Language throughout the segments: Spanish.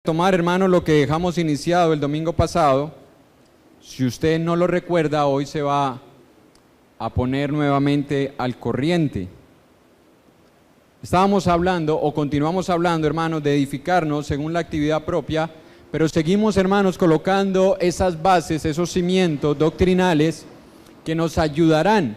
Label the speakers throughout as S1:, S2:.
S1: Tomar, hermanos, lo que dejamos iniciado el domingo pasado. Si usted no lo recuerda, hoy se va a poner nuevamente al corriente. Estábamos hablando, o continuamos hablando, hermanos, de edificarnos según la actividad propia, pero seguimos, hermanos, colocando esas bases, esos cimientos doctrinales que nos ayudarán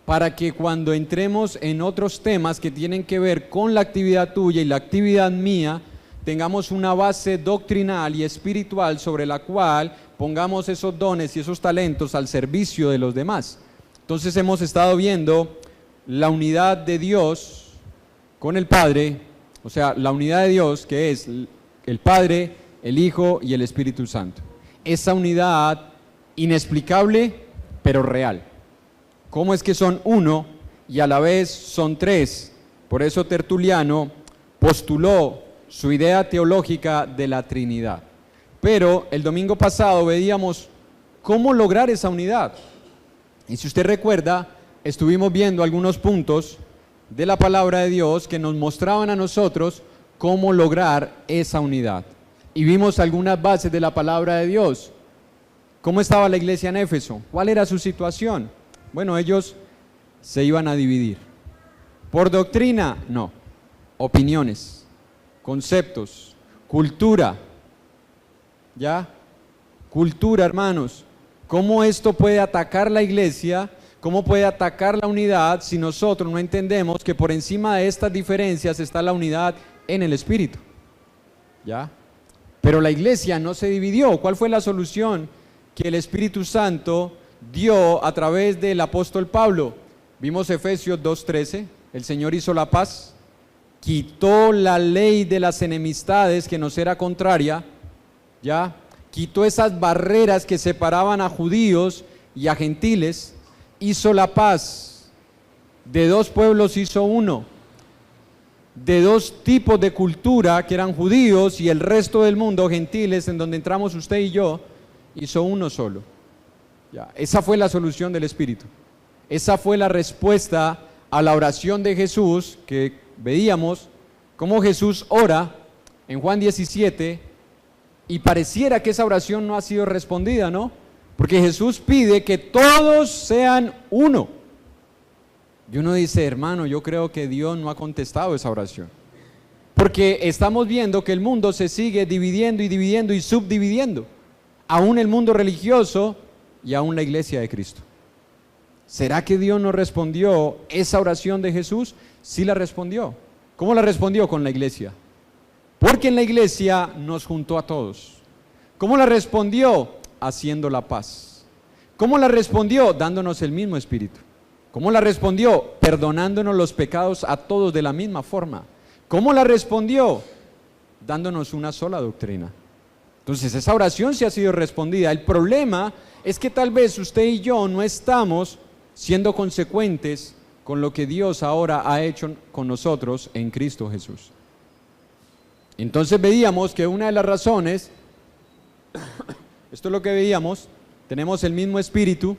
S1: para que cuando entremos en otros temas que tienen que ver con la actividad tuya y la actividad mía, tengamos una base doctrinal y espiritual sobre la cual pongamos esos dones y esos talentos al servicio de los demás. Entonces hemos estado viendo la unidad de Dios con el Padre, o sea, la unidad de Dios que es el Padre, el Hijo y el Espíritu Santo. Esa unidad inexplicable pero real. ¿Cómo es que son uno y a la vez son tres? Por eso Tertuliano postuló su idea teológica de la Trinidad. Pero el domingo pasado veíamos cómo lograr esa unidad. Y si usted recuerda, estuvimos viendo algunos puntos de la palabra de Dios que nos mostraban a nosotros cómo lograr esa unidad. Y vimos algunas bases de la palabra de Dios. ¿Cómo estaba la iglesia en Éfeso? ¿Cuál era su situación? Bueno, ellos se iban a dividir. ¿Por doctrina? No. Opiniones, conceptos, cultura, ¿ya? Cultura, hermanos. ¿Cómo esto puede atacar la iglesia? ¿Cómo puede atacar la unidad si nosotros no entendemos que por encima de estas diferencias está la unidad en el Espíritu? ¿Ya? Pero la iglesia no se dividió. ¿Cuál fue la solución que el Espíritu Santo dio a través del apóstol Pablo? Vimos Efesios 2:13, el Señor hizo la paz, quitó la ley de las enemistades que nos era contraria, ¿ya? Quitó esas barreras que separaban a judíos y a gentiles, hizo la paz, de dos pueblos hizo uno, de dos tipos de cultura que eran judíos y el resto del mundo, gentiles, en donde entramos usted y yo, hizo uno solo. ¿Ya? Esa fue la solución del Espíritu, esa fue la respuesta a la oración de Jesús, que veíamos cómo Jesús ora en Juan 17 y pareciera que esa oración no ha sido respondida, ¿no? Porque Jesús pide que todos sean uno. Y uno dice, hermano, yo creo que Dios no ha contestado esa oración. Porque estamos viendo que el mundo se sigue dividiendo y dividiendo y subdividiendo. Aún el mundo religioso y aún la iglesia de Cristo. ¿Será que Dios no respondió esa oración de Jesús? Sí la respondió. ¿Cómo la respondió? Con la iglesia. Porque en la iglesia nos juntó a todos. ¿Cómo la respondió? Haciendo la paz. ¿Cómo la respondió? Dándonos el mismo espíritu. ¿Cómo la respondió? Perdonándonos los pecados a todos de la misma forma. ¿Cómo la respondió? Dándonos una sola doctrina. Entonces esa oración sí ha sido respondida. El problema es que tal vez usted y yo no estamos siendo consecuentes con lo que Dios ahora ha hecho con nosotros en Cristo Jesús. Entonces veíamos que una de las razones, esto es lo que veíamos, tenemos el mismo espíritu,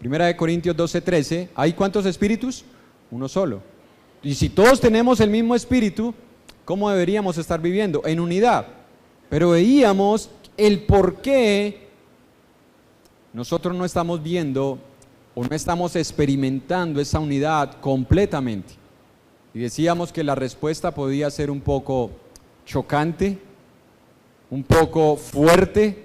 S1: 1 Corintios 12:13, ¿hay cuántos espíritus? Uno solo. Y si todos tenemos el mismo espíritu, ¿cómo deberíamos estar viviendo? En unidad. Pero veíamos el por qué nosotros no estamos viendo o no estamos experimentando esa unidad completamente. Y decíamos que la respuesta podía ser un poco chocante, un poco fuerte,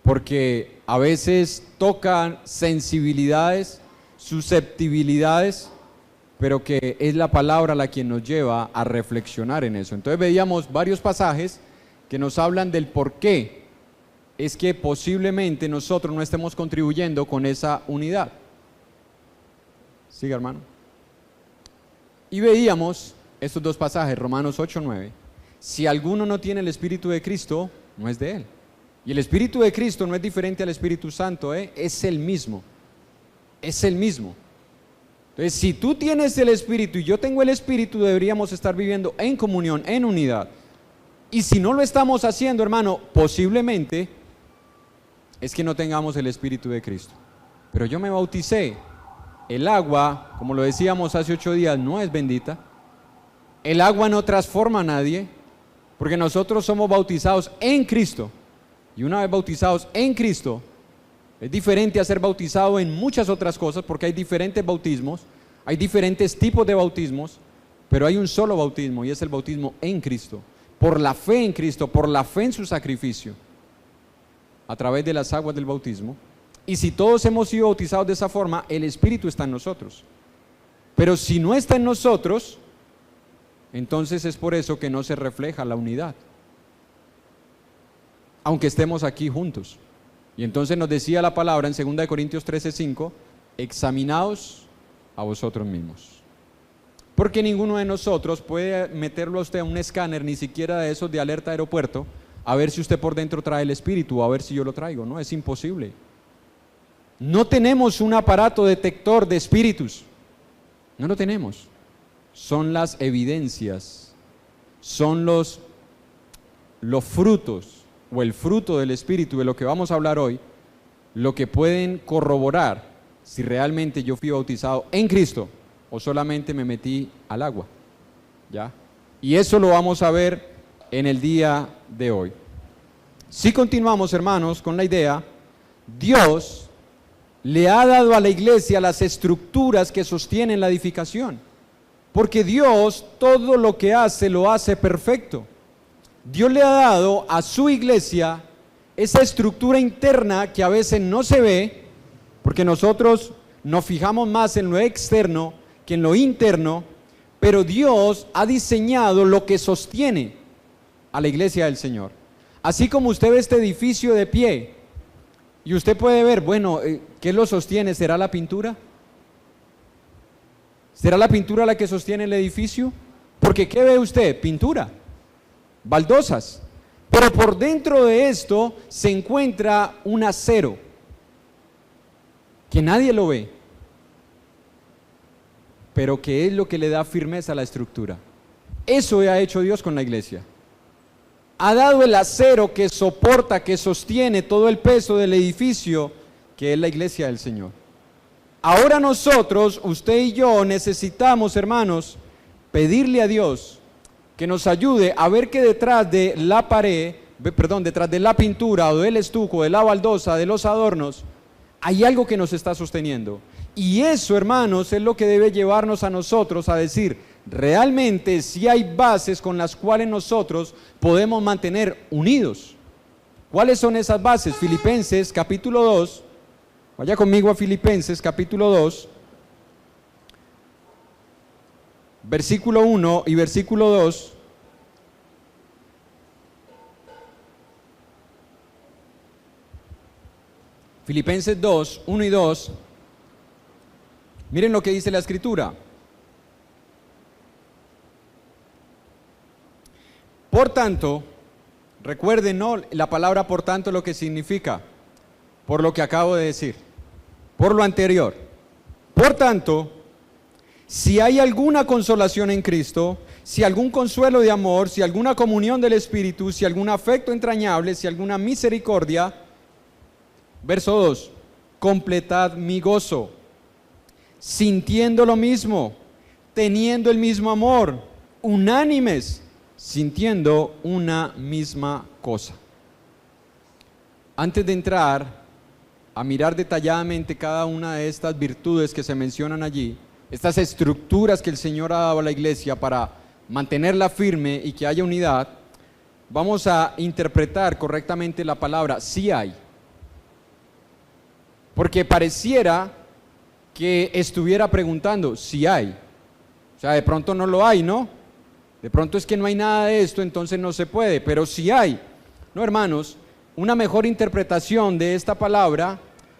S1: porque a veces tocan sensibilidades, susceptibilidades, pero que es la palabra la que nos lleva a reflexionar en eso. Entonces veíamos varios pasajes que nos hablan del por qué es que posiblemente nosotros no estemos contribuyendo con esa unidad. Siga, hermano. Y veíamos estos dos pasajes, Romanos 8:9. Si alguno no tiene el Espíritu de Cristo, no es de él. Y el Espíritu de Cristo no es diferente al Espíritu Santo, es el mismo. Es el mismo. Entonces, si tú tienes el Espíritu y yo tengo el Espíritu, deberíamos estar viviendo en comunión, en unidad. Y si no lo estamos haciendo, hermano, posiblemente es que no tengamos el Espíritu de Cristo. Pero yo me bauticé. El agua, como lo decíamos hace 8 días, no es bendita. El agua no transforma a nadie. Porque nosotros somos bautizados en Cristo. Y una vez bautizados en Cristo, es diferente a ser bautizado en muchas otras cosas, porque hay diferentes bautismos, hay diferentes tipos de bautismos, pero hay un solo bautismo y es el bautismo en Cristo. Por la fe en Cristo, por la fe en su sacrificio, a través de las aguas del bautismo. Y si todos hemos sido bautizados de esa forma, el Espíritu está en nosotros. Pero si no está en nosotros, entonces es por eso que no se refleja la unidad, aunque estemos aquí juntos. Y entonces nos decía la palabra en 2 Corintios 13:5, examinaos a vosotros mismos. Porque ninguno de nosotros puede meterlo a usted a un escáner, ni siquiera de esos de alerta aeropuerto, a ver si usted por dentro trae el Espíritu, o a ver si yo lo traigo. No, es imposible. No tenemos un aparato detector de espíritus. No lo tenemos. Son las evidencias, son los frutos, o el fruto del Espíritu, de lo que vamos a hablar hoy, lo que pueden corroborar si realmente yo fui bautizado en Cristo o solamente me metí al agua. ¿Ya? Y eso lo vamos a ver en el día de hoy. Si continuamos, hermanos, con la idea, Dios le ha dado a la iglesia las estructuras que sostienen la edificación, porque Dios todo lo que hace lo hace perfecto. Dios le ha dado a su iglesia esa estructura interna que a veces no se ve, porque nosotros nos fijamos más en lo externo que en lo interno, pero Dios ha diseñado lo que sostiene a la iglesia del Señor. Así como usted ve este edificio de pie, y usted puede ver, bueno, ¿qué lo sostiene? ¿Será la pintura? ¿Será la pintura la que sostiene el edificio? Porque ¿qué ve usted? Pintura, baldosas. Pero por dentro de esto se encuentra un acero que nadie lo ve, pero que es lo que le da firmeza a la estructura. Eso ha hecho Dios con la iglesia. Ha dado el acero que soporta, que sostiene todo el peso del edificio, que es la iglesia del Señor. Ahora nosotros, usted y yo, necesitamos, hermanos, pedirle a Dios que nos ayude a ver que detrás de la pared, detrás de la pintura o del estuco, de la baldosa, de los adornos, hay algo que nos está sosteniendo. Y eso, hermanos, es lo que debe llevarnos a nosotros a decir, realmente sí hay bases con las cuales nosotros podemos mantener unidos. ¿Cuáles son esas bases? Filipenses capítulo 2, vaya conmigo a Filipenses capítulo 2, versículo 1 y versículo 2. Filipenses 2, 1 y 2. Miren lo que dice la Escritura. Por tanto, recuerden, ¿no?, la palabra por tanto lo que significa, por lo que acabo de decir, por lo anterior. Por tanto, si hay alguna consolación en Cristo, si algún consuelo de amor, si alguna comunión del Espíritu, si algún afecto entrañable, si alguna misericordia, verso 2, completad mi gozo, sintiendo lo mismo, teniendo el mismo amor, unánimes, sintiendo una misma cosa. Antes de entrar a mirar detalladamente cada una de estas virtudes que se mencionan allí, estas estructuras que el Señor ha dado a la iglesia para mantenerla firme y que haya unidad, vamos a interpretar correctamente la palabra sí hay. Porque pareciera que estuviera preguntando si hay. O sea, de pronto no lo hay, ¿no? De pronto es que no hay nada de esto, entonces no se puede, pero sí hay. No, hermanos, una mejor interpretación de esta palabra,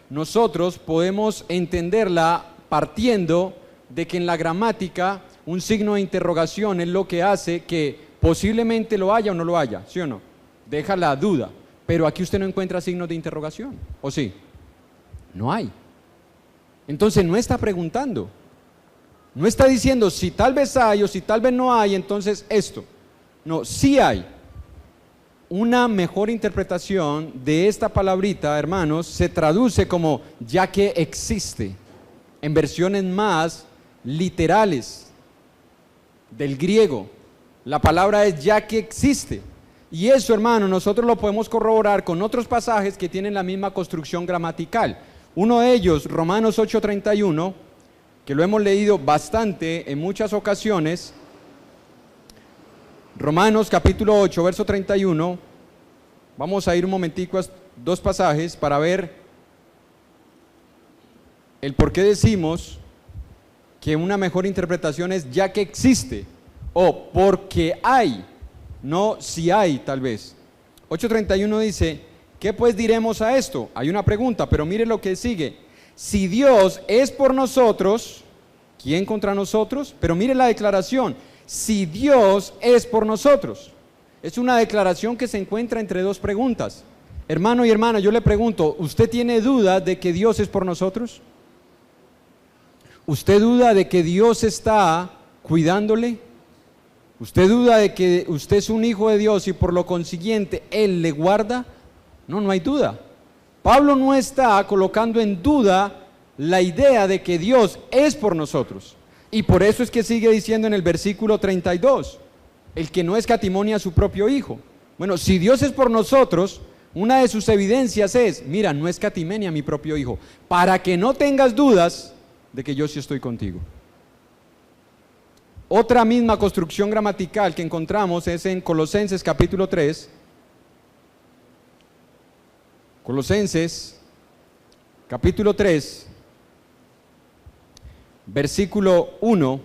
S1: nosotros podemos entenderla partiendo de que en la gramática un signo de interrogación es lo que hace que posiblemente lo haya o no lo haya, ¿sí o no? Deja la duda, pero aquí usted no encuentra signos de interrogación, ¿o sí? No hay. Entonces no está preguntando, no está diciendo si tal vez hay o si tal vez no hay, entonces esto. No, sí hay. Una mejor interpretación de esta palabrita, hermanos, se traduce como ya que existe, en versiones más literales del griego. La palabra es ya que existe. Y eso, hermano, nosotros lo podemos corroborar con otros pasajes que tienen la misma construcción gramatical. Uno de ellos, Romanos 8:31, que lo hemos leído bastante en muchas ocasiones. Romanos capítulo 8, verso 31. Vamos a ir un momentico a dos pasajes para ver el por qué decimos que una mejor interpretación es ya que existe, o porque hay, no si hay tal vez. 8:31 dice, ¿qué pues diremos a esto? Hay una pregunta, pero mire lo que sigue. Si Dios es por nosotros, ¿quién contra nosotros? Pero mire la declaración, si Dios es por nosotros. Es una declaración que se encuentra entre dos preguntas. Hermano y hermana, yo le pregunto, ¿usted tiene duda de que Dios es por nosotros? ¿Usted duda de que Dios está cuidándole? ¿Usted duda de que usted es un hijo de Dios y por lo consiguiente Él le guarda? No, no hay duda. Pablo no está colocando en duda la idea de que Dios es por nosotros. Y por eso es que sigue diciendo en el versículo 32, el que no escatimó a su propio hijo. Bueno, si Dios es por nosotros, una de sus evidencias es, mira, no escatimé ni a mi propio hijo, para que no tengas dudas de que yo sí estoy contigo. Otra misma construcción gramatical que encontramos es en Colosenses capítulo 3. Colosenses capítulo 3, versículo 1.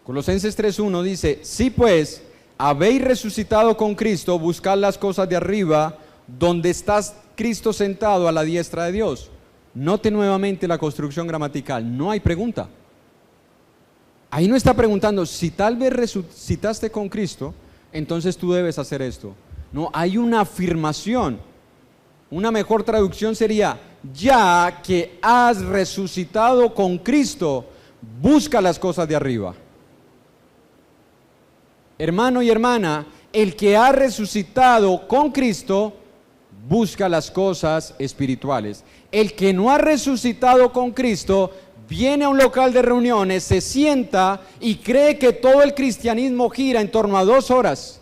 S1: Colosenses 3:1 dice, si pues habéis resucitado con Cristo, buscad las cosas de arriba, donde está Cristo sentado a la diestra de Dios. Note nuevamente la construcción gramatical, no hay pregunta. Ahí no está preguntando, si tal vez resucitaste con Cristo, entonces tú debes hacer esto. No, hay una afirmación. Una mejor traducción sería, ya que has resucitado con Cristo, busca las cosas de arriba. Hermano y hermana, el que ha resucitado con Cristo, busca las cosas espirituales. El que no ha resucitado con Cristo, viene a un local de reuniones, se sienta y cree que todo el cristianismo gira en torno a 2 horas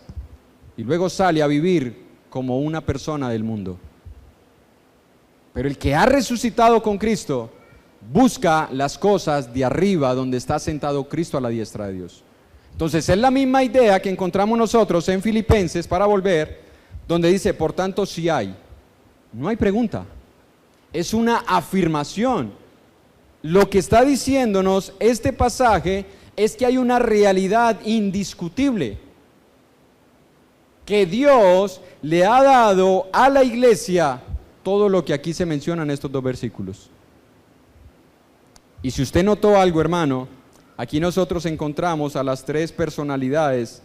S1: y luego sale a vivir como una persona del mundo. Pero el que ha resucitado con Cristo, busca las cosas de arriba, donde está sentado Cristo a la diestra de Dios. Entonces es la misma idea que encontramos nosotros en Filipenses, para volver, donde dice, por tanto si hay. No hay pregunta, es una afirmación. Lo que está diciéndonos este pasaje es que hay una realidad indiscutible, que Dios le ha dado a la iglesia todo lo que aquí se menciona en estos 2 versículos. Y si usted notó algo, hermano, aquí nosotros encontramos a las 3 personalidades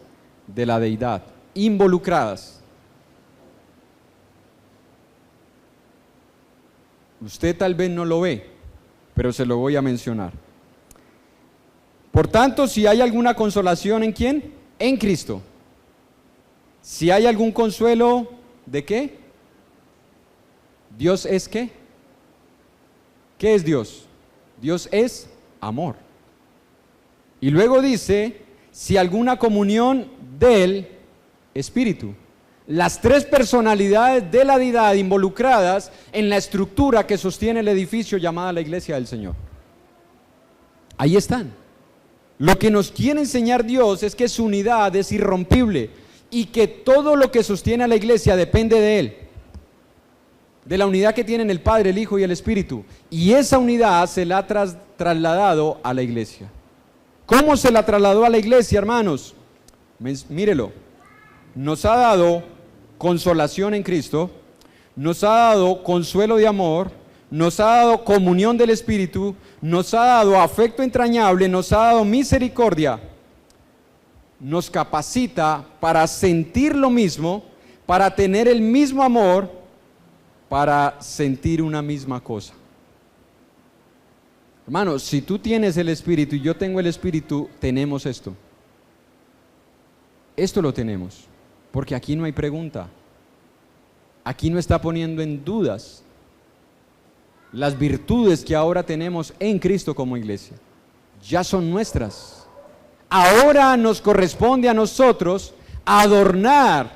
S1: de la deidad involucradas. Usted tal vez no lo ve, pero se lo voy a mencionar. Por tanto, si hay alguna consolación, ¿en quién? En Cristo. Si hay algún consuelo, ¿de qué? ¿Dios es qué? ¿Qué es Dios? Dios es amor. Y luego dice, si alguna comunión del Espíritu. Las 3 personalidades de la deidad involucradas en la estructura que sostiene el edificio llamada la iglesia del Señor. Ahí están. Lo que nos quiere enseñar Dios es que su unidad es irrompible y que todo lo que sostiene a la iglesia depende de Él, de la unidad que tienen el Padre, el Hijo y el Espíritu. Y esa unidad se la ha trasladado a la iglesia. ¿Cómo se la trasladó a la iglesia, hermanos? Mírelo. Nos ha dado consolación en Cristo, nos ha dado consuelo de amor, nos ha dado comunión del Espíritu, nos ha dado afecto entrañable, nos ha dado misericordia, nos capacita para sentir lo mismo, para tener el mismo amor, para sentir una misma cosa. Hermano, si tú tienes el Espíritu y yo tengo el Espíritu, tenemos esto. Esto lo tenemos. Porque aquí no hay pregunta, aquí no está poniendo en dudas las virtudes que ahora tenemos en Cristo como iglesia, ya son nuestras. Ahora nos corresponde a nosotros adornar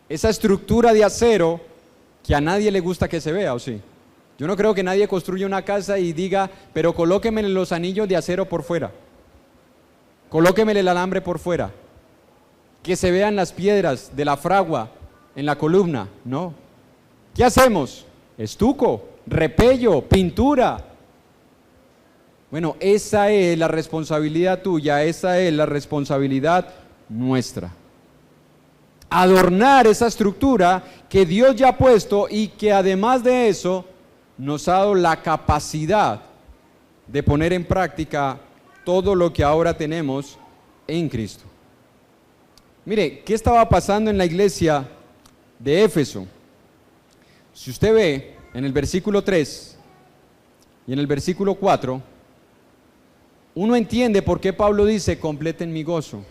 S1: esa estructura de acero que a nadie le gusta que se vea, ¿o sí? Yo no creo que nadie construya una casa y diga, pero colóquemele los anillos de acero por fuera, colóquemele el alambre por fuera, que se vean las piedras de la fragua en la columna. No. ¿Qué hacemos? Estuco, repello, pintura. Bueno, esa es la responsabilidad tuya, esa es la responsabilidad nuestra. Adornar esa estructura que Dios ya ha puesto y que además de eso nos ha dado la capacidad de poner en práctica todo lo que ahora tenemos en Cristo. Mire, ¿qué estaba pasando en la iglesia de Éfeso? Si usted ve en el versículo 3 y en el versículo 4, uno entiende por qué Pablo dice, completen mi gozo.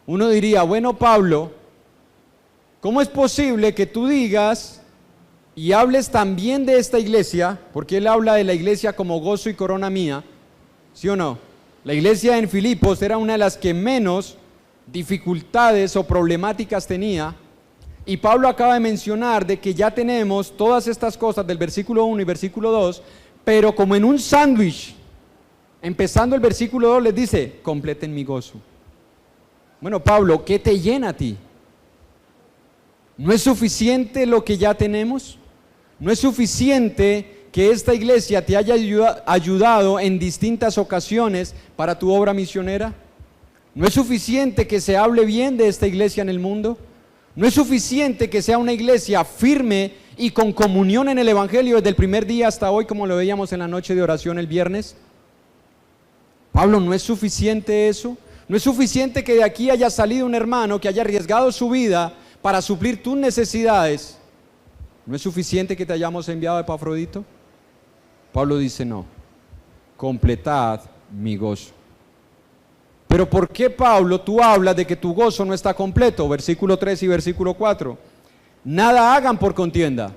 S1: Uno diría, bueno, Pablo, ¿cómo es posible que tú digas y hables también de esta iglesia? Porque él habla de la iglesia como gozo y corona mía, ¿sí o no? La iglesia en Filipos era una de las que menos dificultades o problemáticas tenía, y Pablo acaba de mencionar de que ya tenemos todas estas cosas del versículo 1 y versículo 2, pero como en un sándwich, empezando el versículo 2 les dice, completen mi gozo. Bueno, Pablo, ¿qué te llena a ti? ¿No es suficiente lo que ya tenemos? ¿No es suficiente que esta iglesia te haya ayudado en distintas ocasiones para tu obra misionera? ¿No es suficiente que se hable bien de esta iglesia en el mundo? ¿No es suficiente que sea una iglesia firme y con comunión en el Evangelio desde el primer día hasta hoy, como lo veíamos en la noche de oración el viernes? Pablo, ¿no es suficiente eso? ¿No es suficiente que de aquí haya salido un hermano que haya arriesgado su vida para suplir tus necesidades? ¿No es suficiente que te hayamos enviado a Epafrodito? Pablo dice, no, completad mi gozo. Pero ¿por qué, Pablo, tú hablas de que tu gozo no está completo? Versículo 3 y versículo 4. Nada hagan por contienda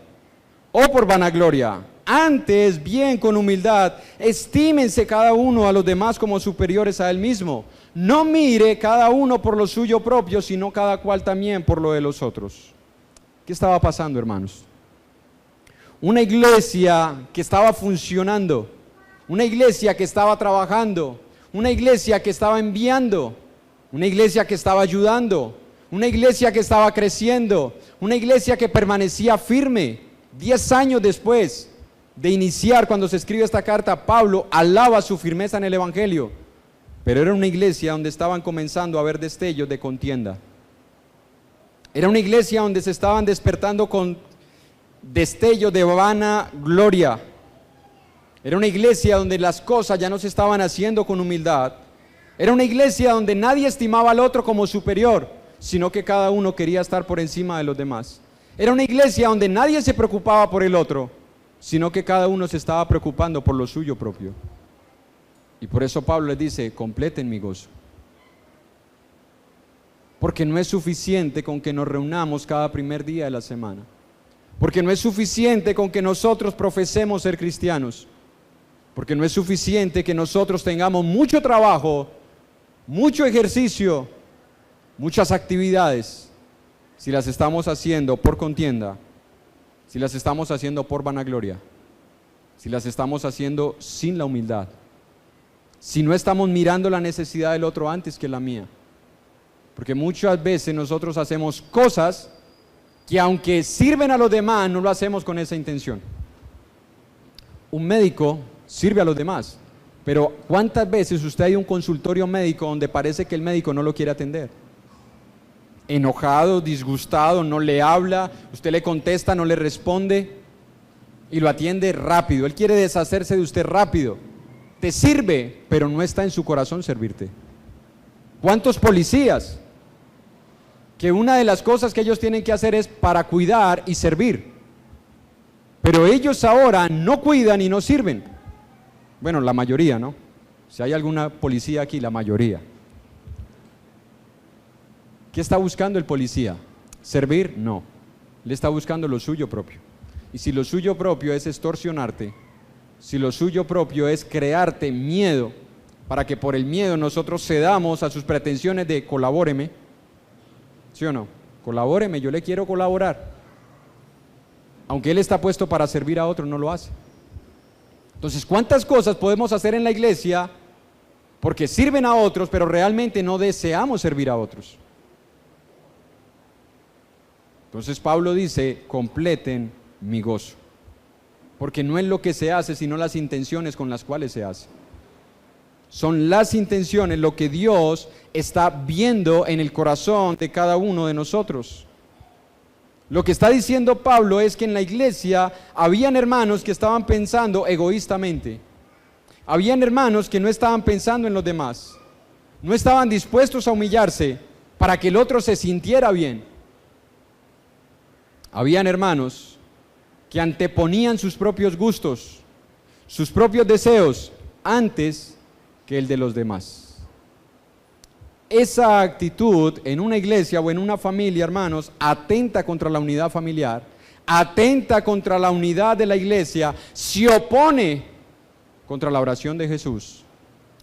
S1: o por vanagloria. Antes, bien con humildad, estímense cada uno a los demás como superiores a él mismo. No mire cada uno por lo suyo propio, sino cada cual también por lo de los otros. ¿Qué estaba pasando, hermanos? Una iglesia que estaba funcionando, una iglesia que estaba trabajando, una iglesia que estaba enviando, una iglesia que estaba ayudando, una iglesia que estaba creciendo, una iglesia que permanecía firme. 10 años después de iniciar, cuando se escribe esta carta, Pablo alaba su firmeza en el Evangelio, pero era una iglesia donde estaban comenzando a haber destellos de contienda. Era una iglesia donde se estaban despertando con destellos de vana gloria. Era una iglesia donde las cosas ya no se estaban haciendo con humildad. Era una iglesia donde nadie estimaba al otro como superior, sino que cada uno quería estar por encima de los demás. Era una iglesia donde nadie se preocupaba por el otro, sino que cada uno se estaba preocupando por lo suyo propio. Y por eso Pablo les dice, completen mi gozo. Porque no es suficiente con que nos reunamos cada primer día de la semana. Porque no es suficiente con que nosotros profesemos ser cristianos. Porque no es suficiente que nosotros tengamos mucho trabajo, mucho ejercicio, muchas actividades, si las estamos haciendo por contienda, si las estamos haciendo por vanagloria, si las estamos haciendo sin la humildad, si no estamos mirando la necesidad del otro antes que la mía. Porque muchas veces nosotros hacemos cosas que aunque sirven a los demás, no lo hacemos con esa intención. Un médico sirve a los demás, pero ¿cuántas veces usted ha ido a un consultorio médico donde parece que el médico no lo quiere atender? Enojado, disgustado, no le habla, usted le contesta, no le responde y lo atiende rápido. Él quiere deshacerse de usted rápido. Te sirve, pero no está en su corazón servirte. ¿Cuántos policías que una de las cosas que ellos tienen que hacer es para cuidar y servir? Pero ellos ahora no cuidan y no sirven. Bueno, la mayoría, ¿no? Si hay alguna policía aquí, la mayoría. ¿Qué está buscando el policía? ¿Servir? No. Le está buscando lo suyo propio. Y si lo suyo propio es extorsionarte, si lo suyo propio es crearte miedo, para que por el miedo nosotros cedamos a sus pretensiones de colabóreme. ¿Sí o no? Colabóreme, yo le quiero colaborar. Aunque Él está puesto para servir a otros, no lo hace. Entonces, ¿cuántas cosas podemos hacer en la iglesia porque sirven a otros, pero realmente no deseamos servir a otros? Entonces Pablo dice, completen mi gozo. Porque no es lo que se hace, sino las intenciones con las cuales se hace. Son las intenciones lo que Dios está viendo en el corazón de cada uno de nosotros. Lo que está diciendo Pablo es que en la iglesia habían hermanos que estaban pensando egoístamente. Habían hermanos que no estaban pensando en los demás. No estaban dispuestos a humillarse para que el otro se sintiera bien. Habían hermanos que anteponían sus propios gustos, sus propios deseos, antes que el de los demás. Esa actitud en una iglesia o en una familia, hermanos, atenta contra la unidad familiar, atenta contra la unidad de la iglesia, se opone contra la oración de Jesús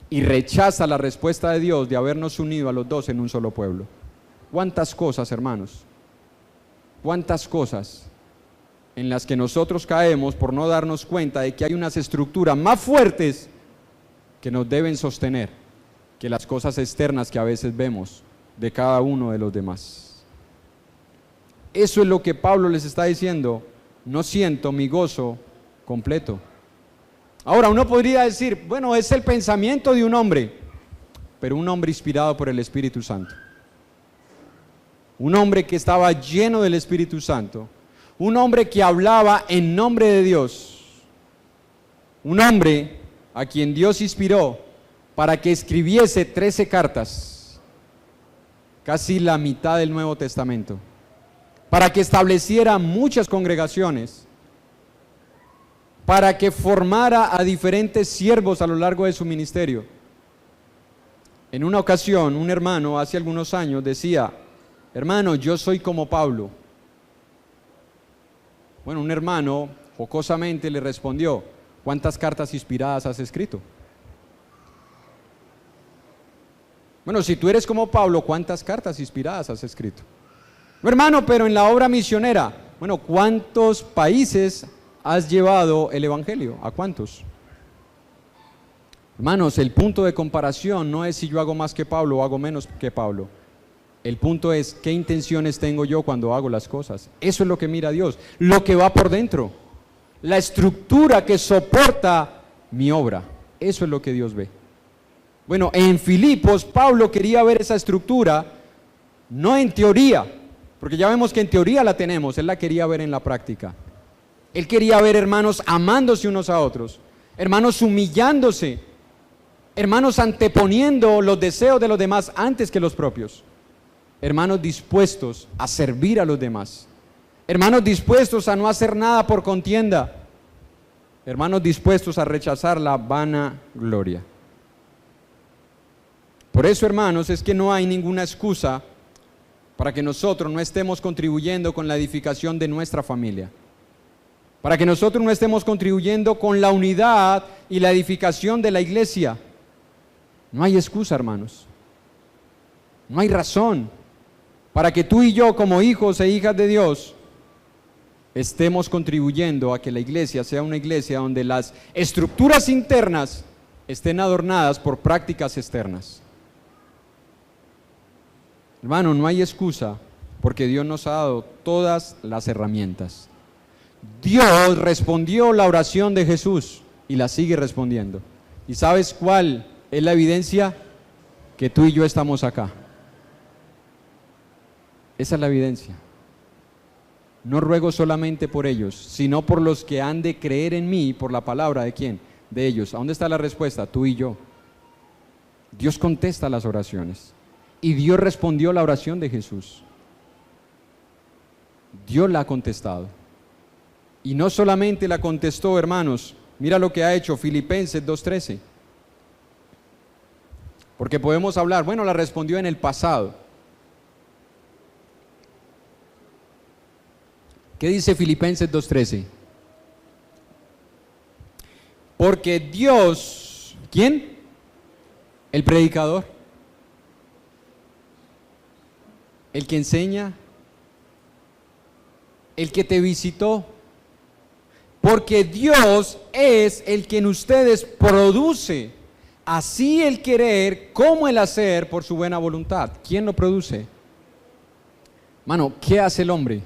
S1: y rechaza la respuesta de Dios de habernos unido a los dos en un solo pueblo. ¿Cuántas cosas, hermanos? ¿Cuántas cosas en las que nosotros caemos por no darnos cuenta de que hay unas estructuras más fuertes que nos deben sostener que las cosas externas que a veces vemos de cada uno de los demás? Eso es lo que Pablo les está diciendo, no siento mi gozo completo. Ahora uno podría decir, bueno, es el pensamiento de un hombre, pero un hombre inspirado por el Espíritu Santo. Un hombre que estaba lleno del Espíritu Santo, un hombre que hablaba en nombre de Dios, un hombre a quien Dios inspiró para que escribiese 13 cartas, casi la mitad del Nuevo Testamento, para que estableciera muchas congregaciones, para que formara a diferentes siervos a lo largo de su ministerio. En una ocasión, un hermano hace algunos años decía, hermano, yo soy como Pablo. Bueno, un hermano jocosamente le respondió, ¿cuántas cartas inspiradas has escrito? Bueno, si tú eres como Pablo, ¿cuántas cartas inspiradas has escrito? No, hermano, pero en la obra misionera, bueno, ¿cuántos países has llevado el evangelio? ¿A cuántos? Hermanos, el punto de comparación no es si yo hago más que Pablo o hago menos que Pablo. El punto es qué intenciones tengo yo cuando hago las cosas. Eso es lo que mira Dios, lo que va por dentro, la estructura que soporta mi obra. Eso es lo que Dios ve. Bueno, en Filipos Pablo quería ver esa estructura, no en teoría, porque ya vemos que en teoría la tenemos, él la quería ver en la práctica. Él quería ver hermanos amándose unos a otros, hermanos humillándose, hermanos anteponiendo los deseos de los demás antes que los propios. Hermanos dispuestos a servir a los demás, hermanos dispuestos a no hacer nada por contienda, hermanos dispuestos a rechazar la vanagloria. Por eso, hermanos, es que no hay ninguna excusa para que nosotros no estemos contribuyendo con la edificación de nuestra familia, para que nosotros no estemos contribuyendo con la unidad y la edificación de la iglesia. No hay excusa, hermanos, no hay razón para que tú y yo, como hijos e hijas de Dios, estemos contribuyendo a que la iglesia sea una iglesia donde las estructuras internas estén adornadas por prácticas externas. Hermano, no hay excusa porque Dios nos ha dado todas las herramientas. Dios respondió la oración de Jesús y la sigue respondiendo. ¿Y sabes cuál es la evidencia? Que tú y yo estamos acá. Esa es la evidencia. No ruego solamente por ellos, sino por los que han de creer en mí, por la palabra de quién, de ellos. ¿A dónde está la respuesta? Tú y yo. Dios contesta las oraciones y Dios respondió la oración de Jesús. Dios la ha contestado. Y no solamente la contestó, hermanos, mira lo que ha hecho Filipenses 2:13. Porque podemos hablar, bueno, la respondió en el pasado. ¿Qué dice Filipenses 2:13? Porque Dios, ¿quién? ¿El predicador? ¿El que enseña? ¿El que te visitó? Porque Dios es el que en ustedes produce así el querer como el hacer por su buena voluntad. ¿Quién lo produce? Mano, ¿qué hace el hombre?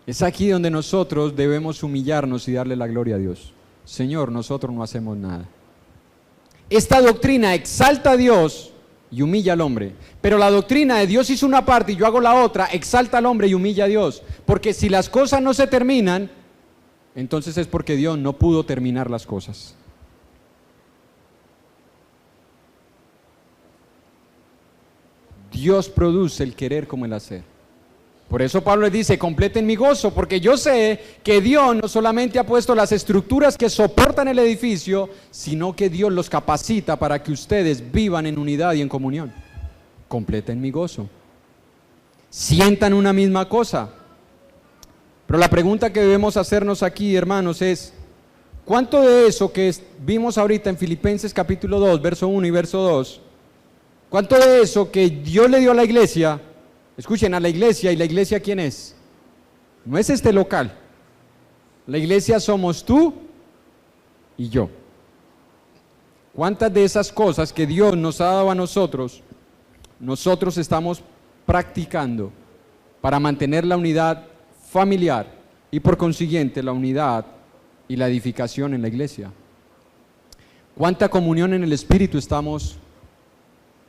S1: Es aquí donde nosotros debemos humillarnos y darle la gloria a Dios. Señor, nosotros no hacemos nada. Esta doctrina exalta a Dios y humilla al hombre. Pero la doctrina de Dios hizo una parte y yo hago la otra, exalta al hombre y humilla a Dios. Porque si las cosas no se terminan, entonces es porque Dios no pudo terminar las cosas. Dios produce el querer como el hacer. Por eso Pablo les dice, completen mi gozo, porque yo sé que Dios no solamente ha puesto las estructuras que soportan el edificio, sino que Dios los capacita para que ustedes vivan en unidad y en comunión. Completen mi gozo. Sientan una misma cosa. Pero la pregunta que debemos hacernos aquí, hermanos, es, ¿cuánto de eso que vimos ahorita en Filipenses capítulo 2, verso 1 y verso 2, cuánto de eso que Dios le dio a la iglesia, escuchen, a la iglesia, y la iglesia ¿quién es? No es este local. La iglesia somos tú y yo. ¿Cuántas de esas cosas que Dios nos ha dado a nosotros estamos practicando para mantener la unidad familiar y por consiguiente la unidad y la edificación en la iglesia? ¿Cuánta comunión en el Espíritu estamos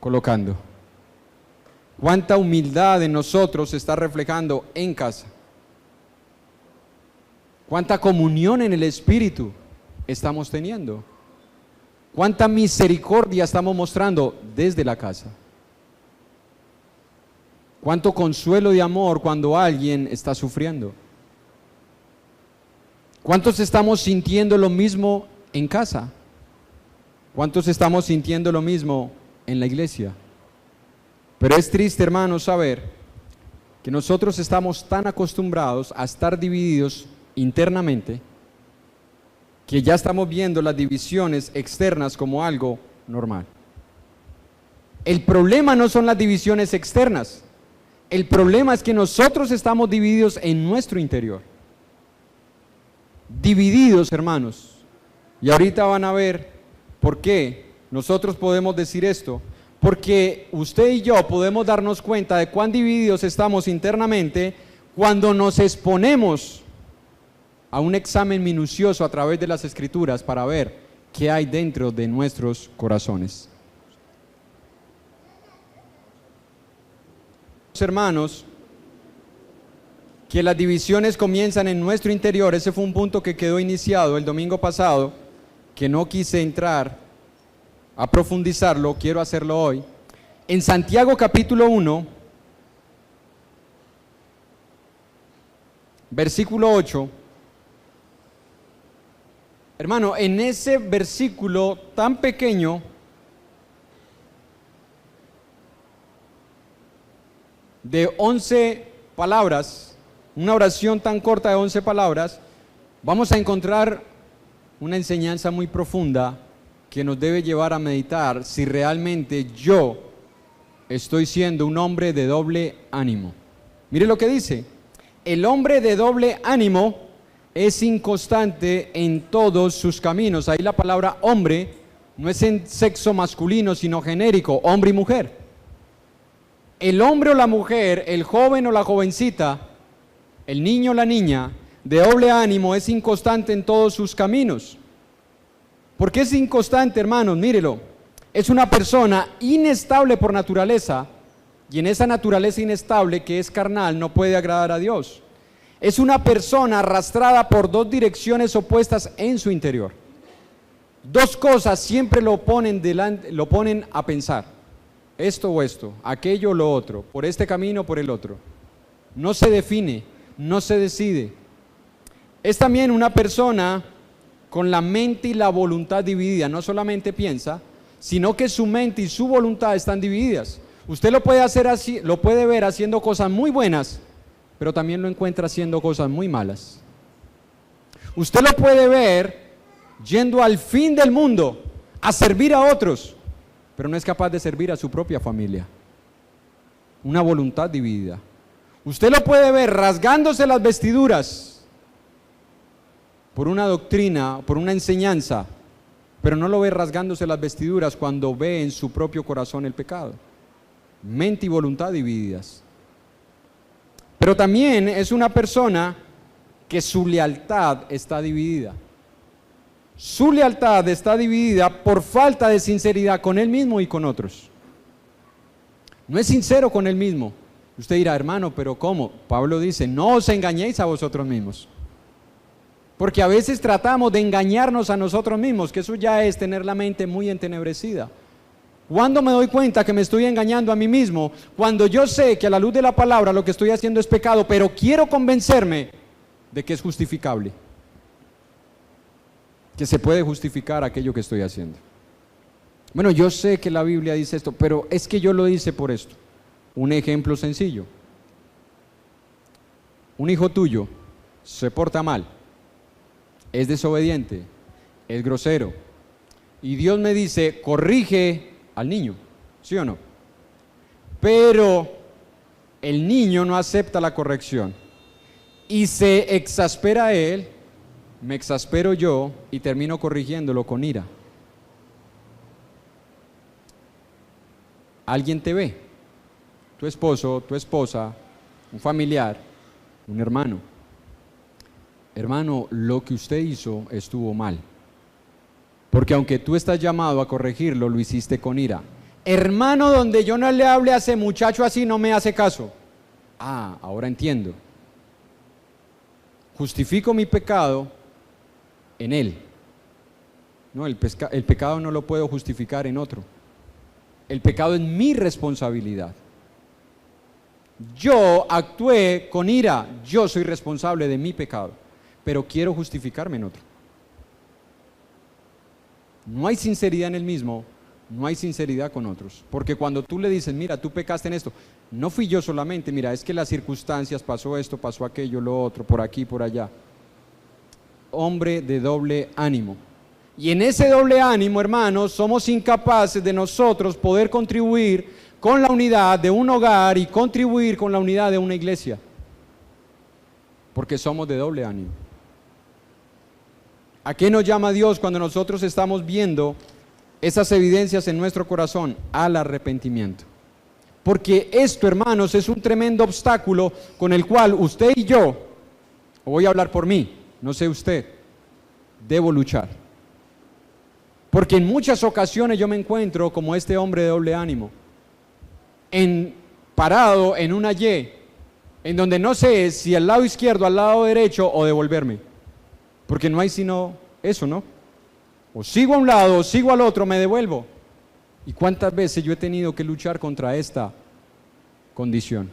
S1: colocando? ¿Cuánta humildad en nosotros se está reflejando en casa? ¿Cuánta comunión en el Espíritu estamos teniendo? ¿Cuánta misericordia estamos mostrando desde la casa? ¿Cuánto consuelo y amor cuando alguien está sufriendo? ¿Cuántos estamos sintiendo lo mismo en casa? ¿Cuántos estamos sintiendo lo mismo en la iglesia? Pero es triste, hermanos, saber que nosotros estamos tan acostumbrados a estar divididos internamente que ya estamos viendo las divisiones externas como algo normal. El problema no son las divisiones externas. El problema es que nosotros estamos divididos en nuestro interior. Divididos, hermanos. Y ahorita van a ver por qué nosotros podemos decir esto. Porque usted y yo podemos darnos cuenta de cuán divididos estamos internamente cuando nos exponemos a un examen minucioso a través de las Escrituras para ver qué hay dentro de nuestros corazones. Hermanos, que las divisiones comienzan en nuestro interior. Ese fue un punto que quedó iniciado el domingo pasado, que no quise entrar a profundizarlo, quiero hacerlo hoy. En Santiago capítulo 1, versículo 8, hermano, en ese versículo tan pequeño, de 11 palabras, una oración tan corta de 11 palabras, vamos a encontrar una enseñanza muy profunda que nos debe llevar a meditar si realmente yo estoy siendo un hombre de doble ánimo. Mire lo que dice: el hombre de doble ánimo es inconstante en todos sus caminos. Ahí la palabra hombre no es en sexo masculino, sino genérico, hombre y mujer. El hombre o la mujer, el joven o la jovencita, el niño o la niña de doble ánimo es inconstante en todos sus caminos. ¿Por qué es inconstante, hermanos? Mírelo. Es una persona inestable por naturaleza, y en esa naturaleza inestable que es carnal no puede agradar a Dios. Es una persona arrastrada por dos direcciones opuestas en su interior. Dos cosas siempre lo ponen a pensar. Esto o esto, aquello o lo otro, por este camino o por el otro. No se define, no se decide. Es también una persona con la mente y la voluntad dividida. No solamente piensa, sino que su mente y su voluntad están divididas. Usted lo puede hacer así, lo puede ver haciendo cosas muy buenas, pero también lo encuentra haciendo cosas muy malas. Usted lo puede ver yendo al fin del mundo a servir a otros, pero no es capaz de servir a su propia familia. Una voluntad dividida. Usted lo puede ver rasgándose las vestiduras por una doctrina, por una enseñanza, pero no lo ve rasgándose las vestiduras cuando ve en su propio corazón el pecado. Mente y voluntad divididas. Pero también es una persona que su lealtad está dividida. Su lealtad está dividida por falta de sinceridad con él mismo y con otros. No es sincero con él mismo. Usted dirá, hermano, pero ¿cómo? Pablo dice, no os engañéis a vosotros mismos. Porque a veces tratamos de engañarnos a nosotros mismos, que eso ya es tener la mente muy entenebrecida. ¿Cuándo me doy cuenta que me estoy engañando a mí mismo? Cuando yo sé que a la luz de la palabra lo que estoy haciendo es pecado, pero quiero convencerme de que es justificable, que se puede justificar aquello que estoy haciendo. Bueno, yo sé que la Biblia dice esto, pero es que yo lo hice por esto. Un ejemplo sencillo. Un hijo tuyo se porta mal, es desobediente, es grosero, y Dios me dice, corrige al niño, ¿sí o no? Pero el niño no acepta la corrección y se exaspera a él, me exaspero yo y termino corrigiéndolo con ira. Alguien te ve, tu esposo, tu esposa, un familiar, un hermano. Hermano, lo que usted hizo estuvo mal. Porque aunque tú estás llamado a corregirlo, lo hiciste con ira. Hermano, donde yo no le hable a ese muchacho así, no me hace caso. Ah, ahora entiendo. Justifico mi pecado en él. No, el pecado no lo puedo justificar en otro. El pecado es mi responsabilidad. Yo actué con ira, yo soy responsable de mi pecado, pero quiero justificarme en otro. No hay sinceridad en el mismo, no hay sinceridad con otros. Porque cuando tú le dices, mira, tú pecaste en esto, no fui yo solamente, mira, es que las circunstancias, pasó esto, pasó aquello, lo otro, por aquí, por allá. Hombre de doble ánimo. Y en ese doble ánimo, hermanos, somos incapaces de nosotros poder contribuir con la unidad de un hogar y contribuir con la unidad de una iglesia. Porque somos de doble ánimo. ¿A qué nos llama Dios cuando nosotros estamos viendo esas evidencias en nuestro corazón? Al arrepentimiento. Porque esto, hermanos, es un tremendo obstáculo con el cual usted y yo, o voy a hablar por mí, no sé usted, debo luchar. Porque en muchas ocasiones yo me encuentro como este hombre de doble ánimo, parado en una Y, en donde no sé si al lado izquierdo, al lado derecho o devolverme. Porque no hay sino eso, ¿no? O sigo a un lado o sigo al otro, me devuelvo. ¿Y cuántas veces yo he tenido que luchar contra esta condición?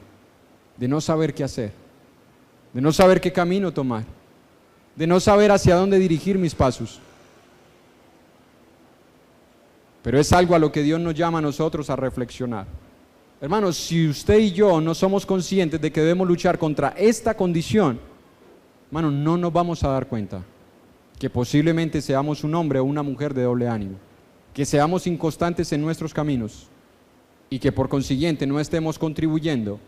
S1: De no saber qué hacer, de no saber qué camino tomar, de no saber hacia dónde dirigir mis pasos. Pero es algo a lo que Dios nos llama a nosotros a reflexionar. Hermanos, si usted y yo no somos conscientes de que debemos luchar contra esta condición, hermanos, no nos vamos a dar cuenta que posiblemente seamos un hombre o una mujer de doble ánimo, que seamos inconstantes en nuestros caminos y que por consiguiente no estemos contribuyendo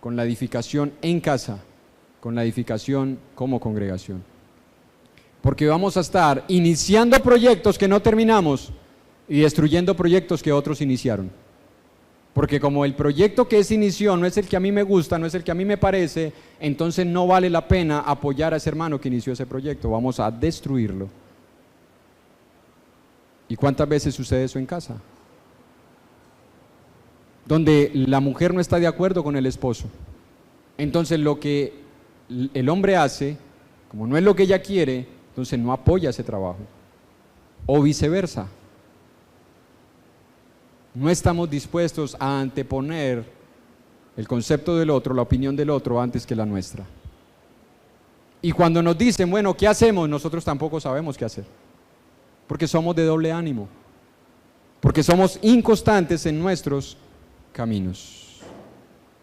S1: con la edificación en casa, con la edificación como congregación. Porque vamos a estar iniciando proyectos que no terminamos y destruyendo proyectos que otros iniciaron. Porque como el proyecto que se inició no es el que a mí me gusta, no es el que a mí me parece, entonces no vale la pena apoyar a ese hermano que inició ese proyecto, vamos a destruirlo. ¿Y cuántas veces sucede eso en casa? Donde la mujer no está de acuerdo con el esposo. Entonces lo que el hombre hace, como no es lo que ella quiere, entonces no apoya ese trabajo. O viceversa. No estamos dispuestos a anteponer el concepto del otro, la opinión del otro, antes que la nuestra. Y cuando nos dicen, bueno, ¿qué hacemos? Nosotros tampoco sabemos qué hacer. Porque somos de doble ánimo. Porque somos inconstantes en nuestros caminos.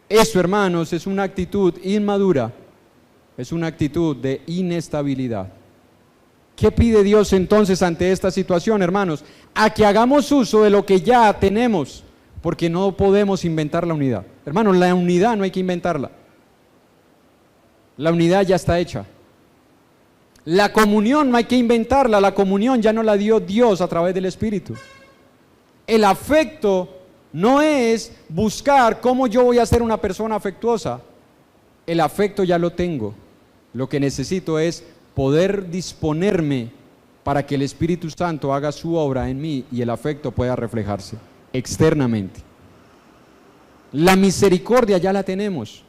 S1: Eso, hermanos, es una actitud inmadura. Es una actitud de inestabilidad ¿Qué pide Dios entonces ante esta situación, hermanos? A que hagamos uso de lo que ya tenemos, porque no podemos inventar la unidad. Hermanos, la unidad no hay que inventarla. La unidad ya está hecha. La comunión no hay que inventarla, la comunión ya nos la dio Dios a través del Espíritu. El afecto no es buscar cómo yo voy a ser una persona afectuosa. El afecto ya lo tengo. Lo que necesito es poder disponerme para que el Espíritu Santo haga su obra en mí y el afecto pueda reflejarse externamente. La misericordia ya la tenemos.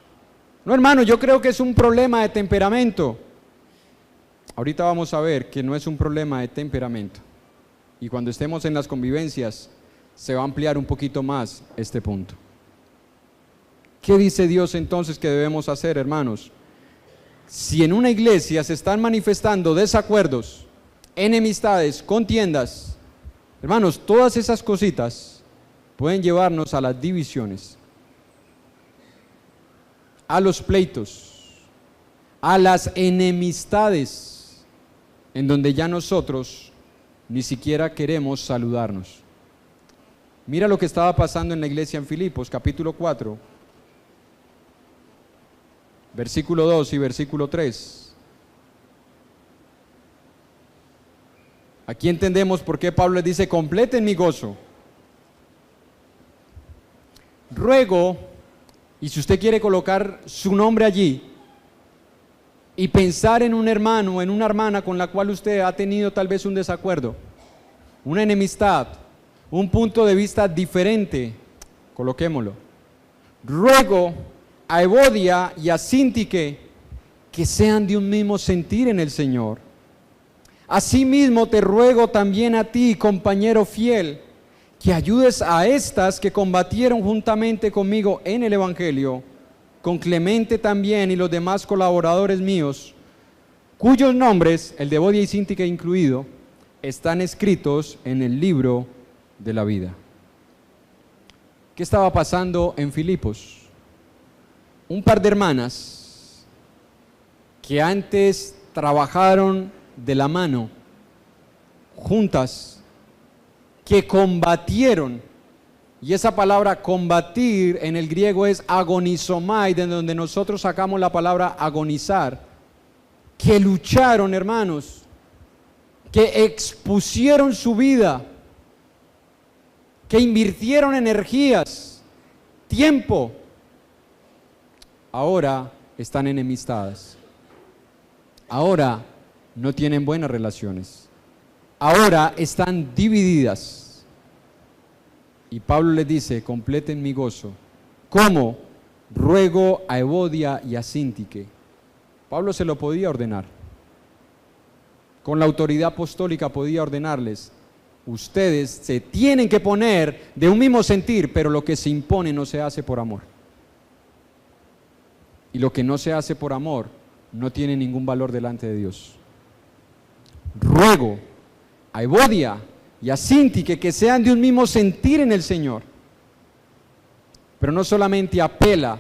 S1: No, hermano, yo creo que es un problema de temperamento. Ahorita vamos a ver que no es un problema de temperamento. Y cuando estemos en las convivencias, se va a ampliar un poquito más este punto. ¿Qué dice Dios entonces que debemos hacer, hermanos? Si en una iglesia se están manifestando desacuerdos, enemistades, contiendas, hermanos, todas esas cositas pueden llevarnos a las divisiones, a los pleitos, a las enemistades, en donde ya nosotros ni siquiera queremos saludarnos. Mira lo que estaba pasando en la iglesia en Filipos, capítulo 4, versículo 2 y versículo 3. Aquí entendemos por qué Pablo les dice: completen mi gozo. Ruego, y si usted quiere colocar su nombre allí y pensar en un hermano o en una hermana con la cual usted ha tenido tal vez un desacuerdo, una enemistad, un punto de vista diferente, coloquémoslo. Ruego a Evodia y a Síntique que sean de un mismo sentir en el Señor. Asimismo te ruego también a ti, compañero fiel, que ayudes a estas que combatieron juntamente conmigo en el Evangelio, con Clemente también y los demás colaboradores míos, cuyos nombres, el de Evodia y Síntique incluido, están escritos en el libro de la vida. ¿Qué estaba pasando en Filipos? Un par de hermanas que antes trabajaron de la mano, juntas, que combatieron, y esa palabra combatir en el griego es agonizomai, de donde nosotros sacamos la palabra agonizar, que lucharon, hermanos, que expusieron su vida, que invirtieron energías, tiempo, ahora están enemistadas. Ahora no tienen buenas relaciones. Ahora están divididas. Y Pablo les dice: completen mi gozo. ¿Cómo? Ruego a Evodia y a Síntique. Pablo se lo podía ordenar. Con la autoridad apostólica podía ordenarles: ustedes se tienen que poner de un mismo sentir, pero lo que se impone no se hace por amor. Y lo que no se hace por amor no tiene ningún valor delante de Dios. Ruego a Evodia y a Síntique que sean de un mismo sentir en el Señor. Pero no solamente apela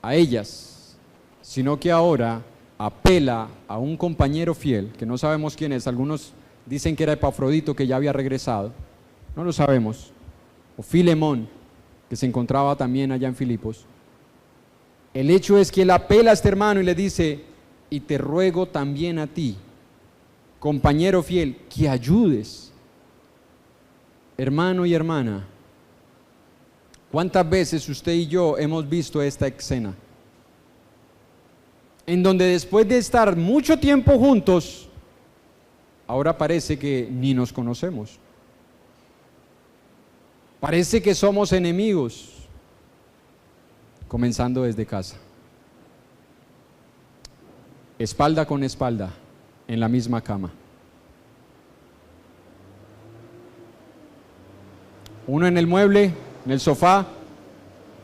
S1: a ellas, sino que ahora apela a un compañero fiel, que no sabemos quién es. Algunos dicen que era Epafrodito, que ya había regresado. No lo sabemos. O Filemón, que se encontraba también allá en Filipos. El hecho es que él apela a este hermano y le dice: y te ruego también a ti, compañero fiel, que ayudes. Hermano y hermana, ¿cuántas veces usted y yo hemos visto esta escena? En donde después de estar mucho tiempo juntos, ahora parece que ni nos conocemos. Parece que somos enemigos. Comenzando desde casa, espalda con espalda, en la misma cama. Uno en el mueble, en el sofá,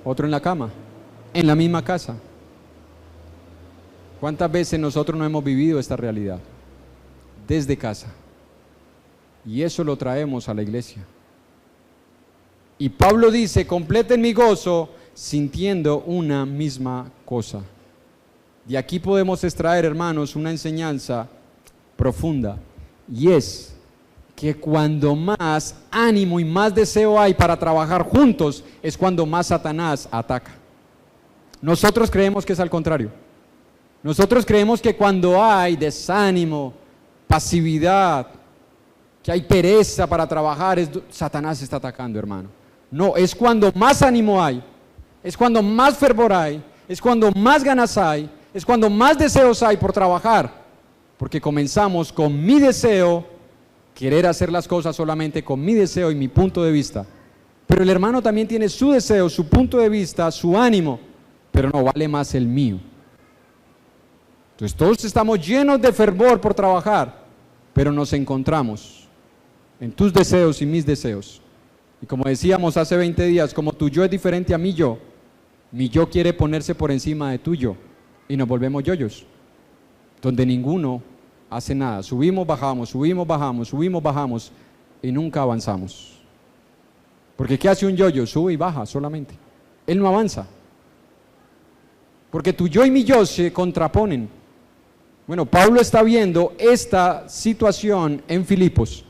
S1: otro en la cama, en la misma casa. ¿Cuántas veces nosotros no hemos vivido esta realidad? Desde casa. Y eso lo traemos a la iglesia. Y Pablo dice: completen mi gozo sintiendo una misma cosa. De aquí podemos extraer, hermanos, una enseñanza profunda. y es que cuando más ánimo y más deseo hay para trabajar juntos, es cuando más Satanás ataca. Nosotros creemos que es al contrario. Nosotros creemos que cuando hay desánimo, pasividad, que hay pereza para trabajar, Satanás está atacando, hermano. No, es cuando más ánimo hay, es cuando más fervor hay, es cuando más ganas hay, es cuando más deseos hay por trabajar, porque comenzamos con mi deseo, querer hacer las cosas solamente con mi deseo y mi punto de vista, pero el hermano también tiene su deseo, su punto de vista, su ánimo, pero no vale más el mío. Entonces todos estamos llenos de fervor por trabajar, pero nos encontramos en tus deseos y mis deseos. Y como decíamos hace 20 días, como tu yo es diferente a mi yo quiere ponerse por encima de tu yo, y nos volvemos yoyos, donde ninguno hace nada. Subimos, bajamos, subimos, bajamos, subimos, bajamos, y nunca avanzamos. Porque ¿qué hace un yoyo? Sube y baja solamente. Él no avanza. Porque tu yo y mi yo se contraponen. Bueno, Pablo está viendo esta situación en Filipos,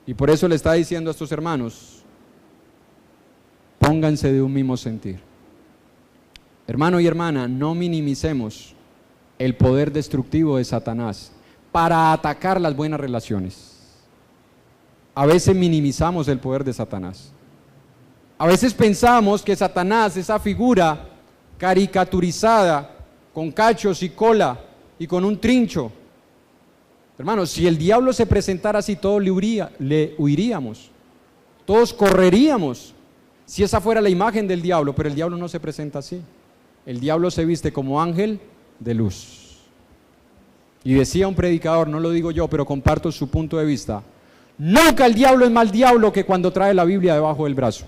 S1: y por eso le está diciendo a estos hermanos, pónganse de un mismo sentir. Hermano y hermana, no minimicemos el poder destructivo de Satanás para atacar las buenas relaciones. A veces minimizamos el poder de Satanás. A veces pensamos que Satanás, esa figura caricaturizada, con cachos y cola y con un trincho. Hermanos, si el diablo se presentara así, todos le huiríamos, todos correríamos, si esa fuera la imagen del diablo, pero el diablo no se presenta así. El diablo se viste como ángel de luz. Y decía un predicador, no lo digo yo, pero comparto su punto de vista: nunca el diablo es más diablo que cuando trae la Biblia debajo del brazo.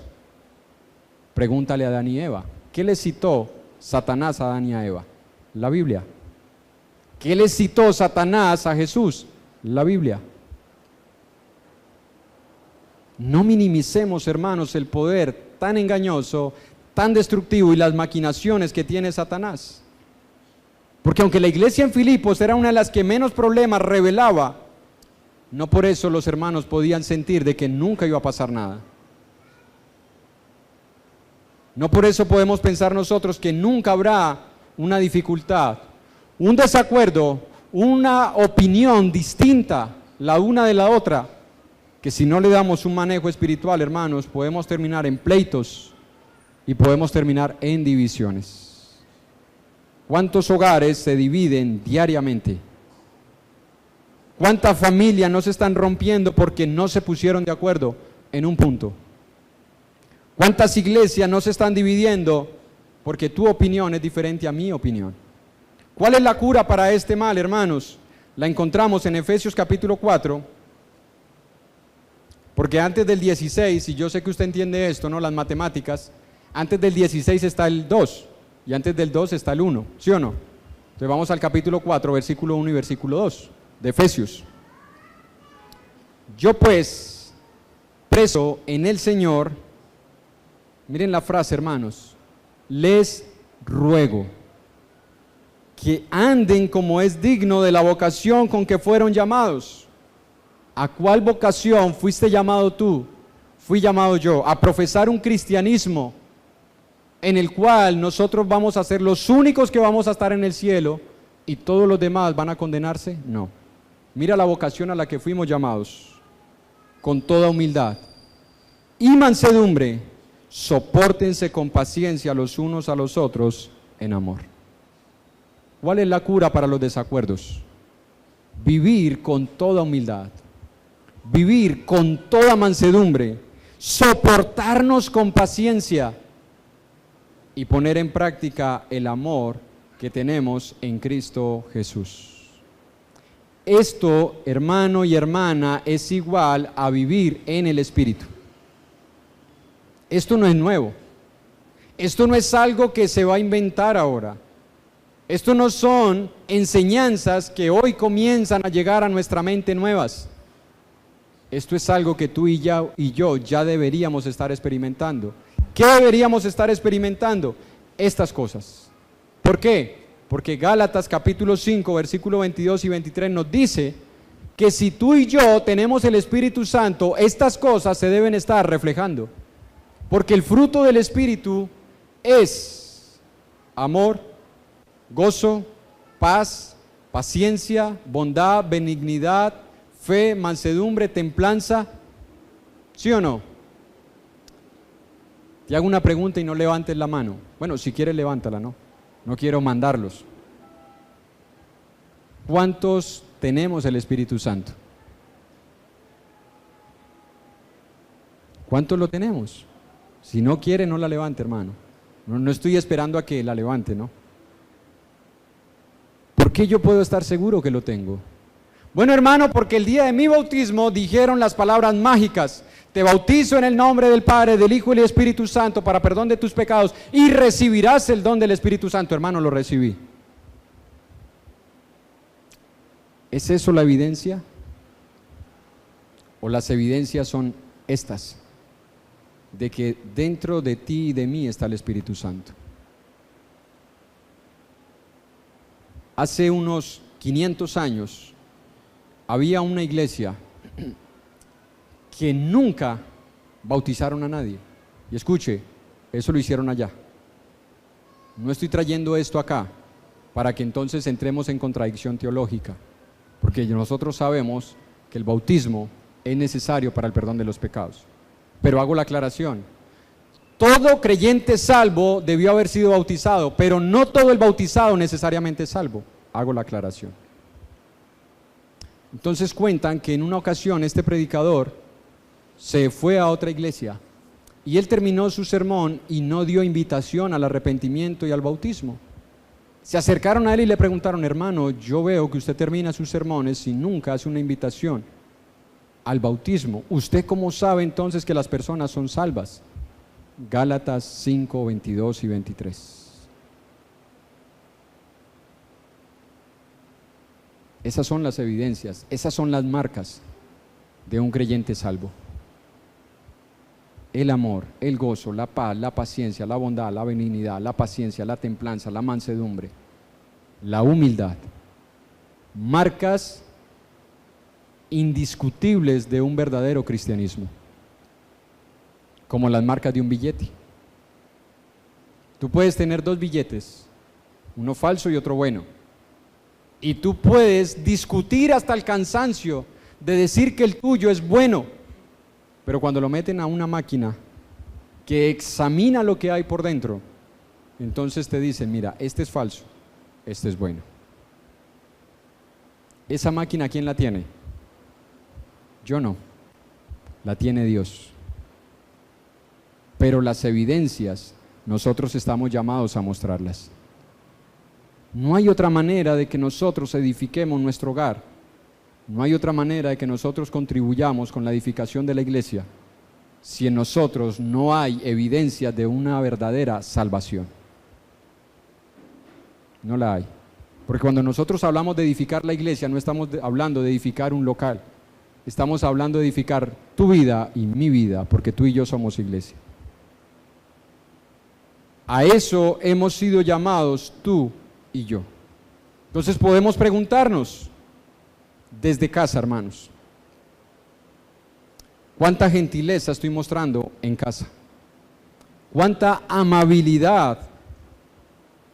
S1: Pregúntale a Adán y Eva, ¿qué le citó Satanás a Adán y a Eva? La Biblia. ¿Qué le citó Satanás a Jesús? La Biblia. No minimicemos, hermanos, el poder tan engañoso, tan destructivo y las maquinaciones que tiene Satanás. Porque aunque la iglesia en Filipos era una de las que menos problemas revelaba, no por eso los hermanos podían sentir de que nunca iba a pasar nada. No por eso podemos pensar nosotros que nunca habrá una dificultad, un desacuerdo, una opinión distinta la una de la otra, que si no le damos un manejo espiritual, hermanos, podemos terminar en pleitos y podemos terminar en divisiones. ¿Cuántos hogares se dividen diariamente? ¿Cuántas familias no se están rompiendo porque no se pusieron de acuerdo en un punto? ¿Cuántas iglesias no se están dividiendo porque tu opinión es diferente a mi opinión? ¿Cuál es la cura para este mal, hermanos? La encontramos en Efesios capítulo 4, porque antes del 16, y yo sé que usted entiende esto, ¿no? Las matemáticas, antes del 16 está el 2, y antes del 2 está el 1, ¿sí o no? Entonces vamos al capítulo 4, versículo 1 y versículo 2, de Efesios. Yo pues, preso en el Señor, miren la frase, hermanos, les ruego que anden como es digno de la vocación con que fueron llamados. ¿A cuál vocación fuiste llamado tú? Fui llamado yo, a profesar un cristianismo en el cual nosotros vamos a ser los únicos que vamos a estar en el cielo y todos los demás van a condenarse. No. Mira la vocación a la que fuimos llamados, con toda humildad y mansedumbre, sopórtense con paciencia los unos a los otros en amor. ¿Cuál es la cura para los desacuerdos? Vivir con toda humildad, vivir con toda mansedumbre, soportarnos con paciencia y poner en práctica el amor que tenemos en Cristo Jesús. Esto, hermano y hermana, es igual a vivir en el Espíritu. Esto no es nuevo. Esto no es algo que se va a inventar ahora. Esto no son enseñanzas que hoy comienzan a llegar a nuestra mente nuevas. Esto es algo que tú y yo ya deberíamos estar experimentando. ¿Qué deberíamos estar experimentando? Estas cosas. ¿Por qué? Porque Gálatas capítulo 5, versículo 22 y 23 nos dice que si tú y yo tenemos el Espíritu Santo, estas cosas se deben estar reflejando. Porque el fruto del Espíritu es amor, gozo, paz, paciencia, bondad, benignidad, fe, mansedumbre, templanza. ¿Sí o no? Te hago una pregunta y no levantes la mano. Bueno, si quieres levántala, ¿no? No quiero mandarlos. ¿Cuántos tenemos el Espíritu Santo? ¿Cuántos lo tenemos? Si no quiere, no la levante, hermano. No estoy esperando a que la levante, ¿no? ¿Por qué yo puedo estar seguro que lo tengo? Bueno, hermano, porque el día de mi bautismo dijeron las palabras mágicas: te bautizo en el nombre del Padre, del Hijo y del Espíritu Santo para perdón de tus pecados y recibirás el don del Espíritu Santo. Hermano, lo recibí. ¿Es eso la evidencia? ¿O las evidencias son estas? De que dentro de ti y de mí está el Espíritu Santo. Hace unos 500 años había una iglesia que nunca bautizaron a nadie. Y escuche, eso lo hicieron allá. No estoy trayendo esto acá para que entonces entremos en contradicción teológica, porque nosotros sabemos que el bautismo es necesario para el perdón de los pecados. Pero hago la aclaración: todo creyente salvo debió haber sido bautizado, pero no todo el bautizado necesariamente es salvo. Hago la aclaración. Entonces cuentan que en una ocasión este predicador se fue a otra iglesia y él terminó su sermón y no dio invitación al arrepentimiento y al bautismo. Se acercaron a él y le preguntaron: hermano, yo veo que usted termina sus sermones y nunca hace una invitación al bautismo. ¿Usted cómo sabe entonces que las personas son salvas? Gálatas 5, 22 y 23. Esas son las evidencias, esas son las marcas de un creyente salvo. El amor, el gozo, la paz, la paciencia, la bondad, la benignidad, la paciencia, la templanza, la mansedumbre, la humildad. Marcas indiscutibles de un verdadero cristianismo, como las marcas de un billete. Tú puedes tener dos billetes, uno falso y otro bueno, y tú puedes discutir hasta el cansancio de decir que el tuyo es bueno, pero cuando lo meten a una máquina que examina lo que hay por dentro, entonces te dicen: mira, este es falso, este es bueno. Esa máquina, ¿quién la tiene? Yo no, la tiene Dios. Pero las evidencias, nosotros estamos llamados a mostrarlas. No hay otra manera de que nosotros edifiquemos nuestro hogar. No hay otra manera de que nosotros contribuyamos con la edificación de la iglesia si en nosotros no hay evidencia de una verdadera salvación. No la hay. Porque cuando nosotros hablamos de edificar la iglesia, no estamos hablando de edificar un local. Estamos hablando de edificar tu vida y mi vida, porque tú y yo somos iglesia. A eso hemos sido llamados tú y yo. Entonces podemos preguntarnos desde casa, hermanos: ¿cuánta gentileza estoy mostrando en casa? ¿Cuánta amabilidad?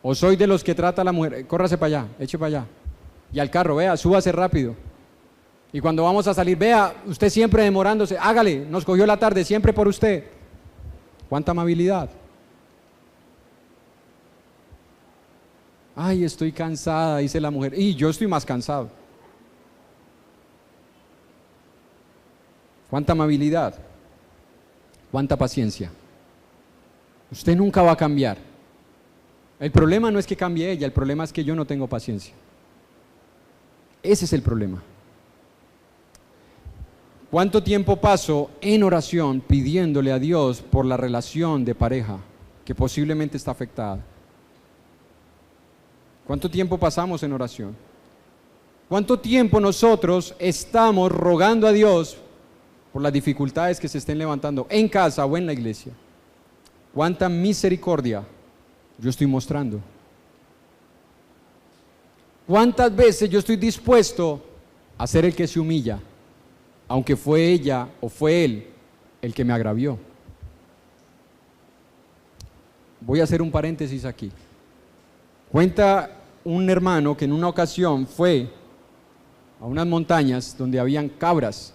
S1: ¿O soy de los que trata a la mujer: córrase para allá, eche para allá, y al carro, vea, súbase rápido? Y cuando vamos a salir: vea, usted siempre demorándose, hágale, nos cogió la tarde, siempre por usted. ¿Cuánta amabilidad? Ay, estoy cansada, dice la mujer, y yo estoy más cansado. ¿Cuánta amabilidad? ¿Cuánta paciencia? Usted nunca va a cambiar. El problema no es que cambie ella, el problema es que yo no tengo paciencia. Ese es el problema. ¿Cuánto tiempo paso en oración pidiéndole a Dios por la relación de pareja que posiblemente está afectada? ¿Cuánto tiempo pasamos en oración? ¿Cuánto tiempo nosotros estamos rogando a Dios por las dificultades que se estén levantando en casa o en la iglesia? ¿Cuánta misericordia yo estoy mostrando? ¿Cuántas veces yo estoy dispuesto a ser el que se humilla, aunque fue ella o fue él el que me agravió. Voy a hacer un paréntesis aquí. Cuenta un hermano que en una ocasión fue a unas montañas donde habían cabras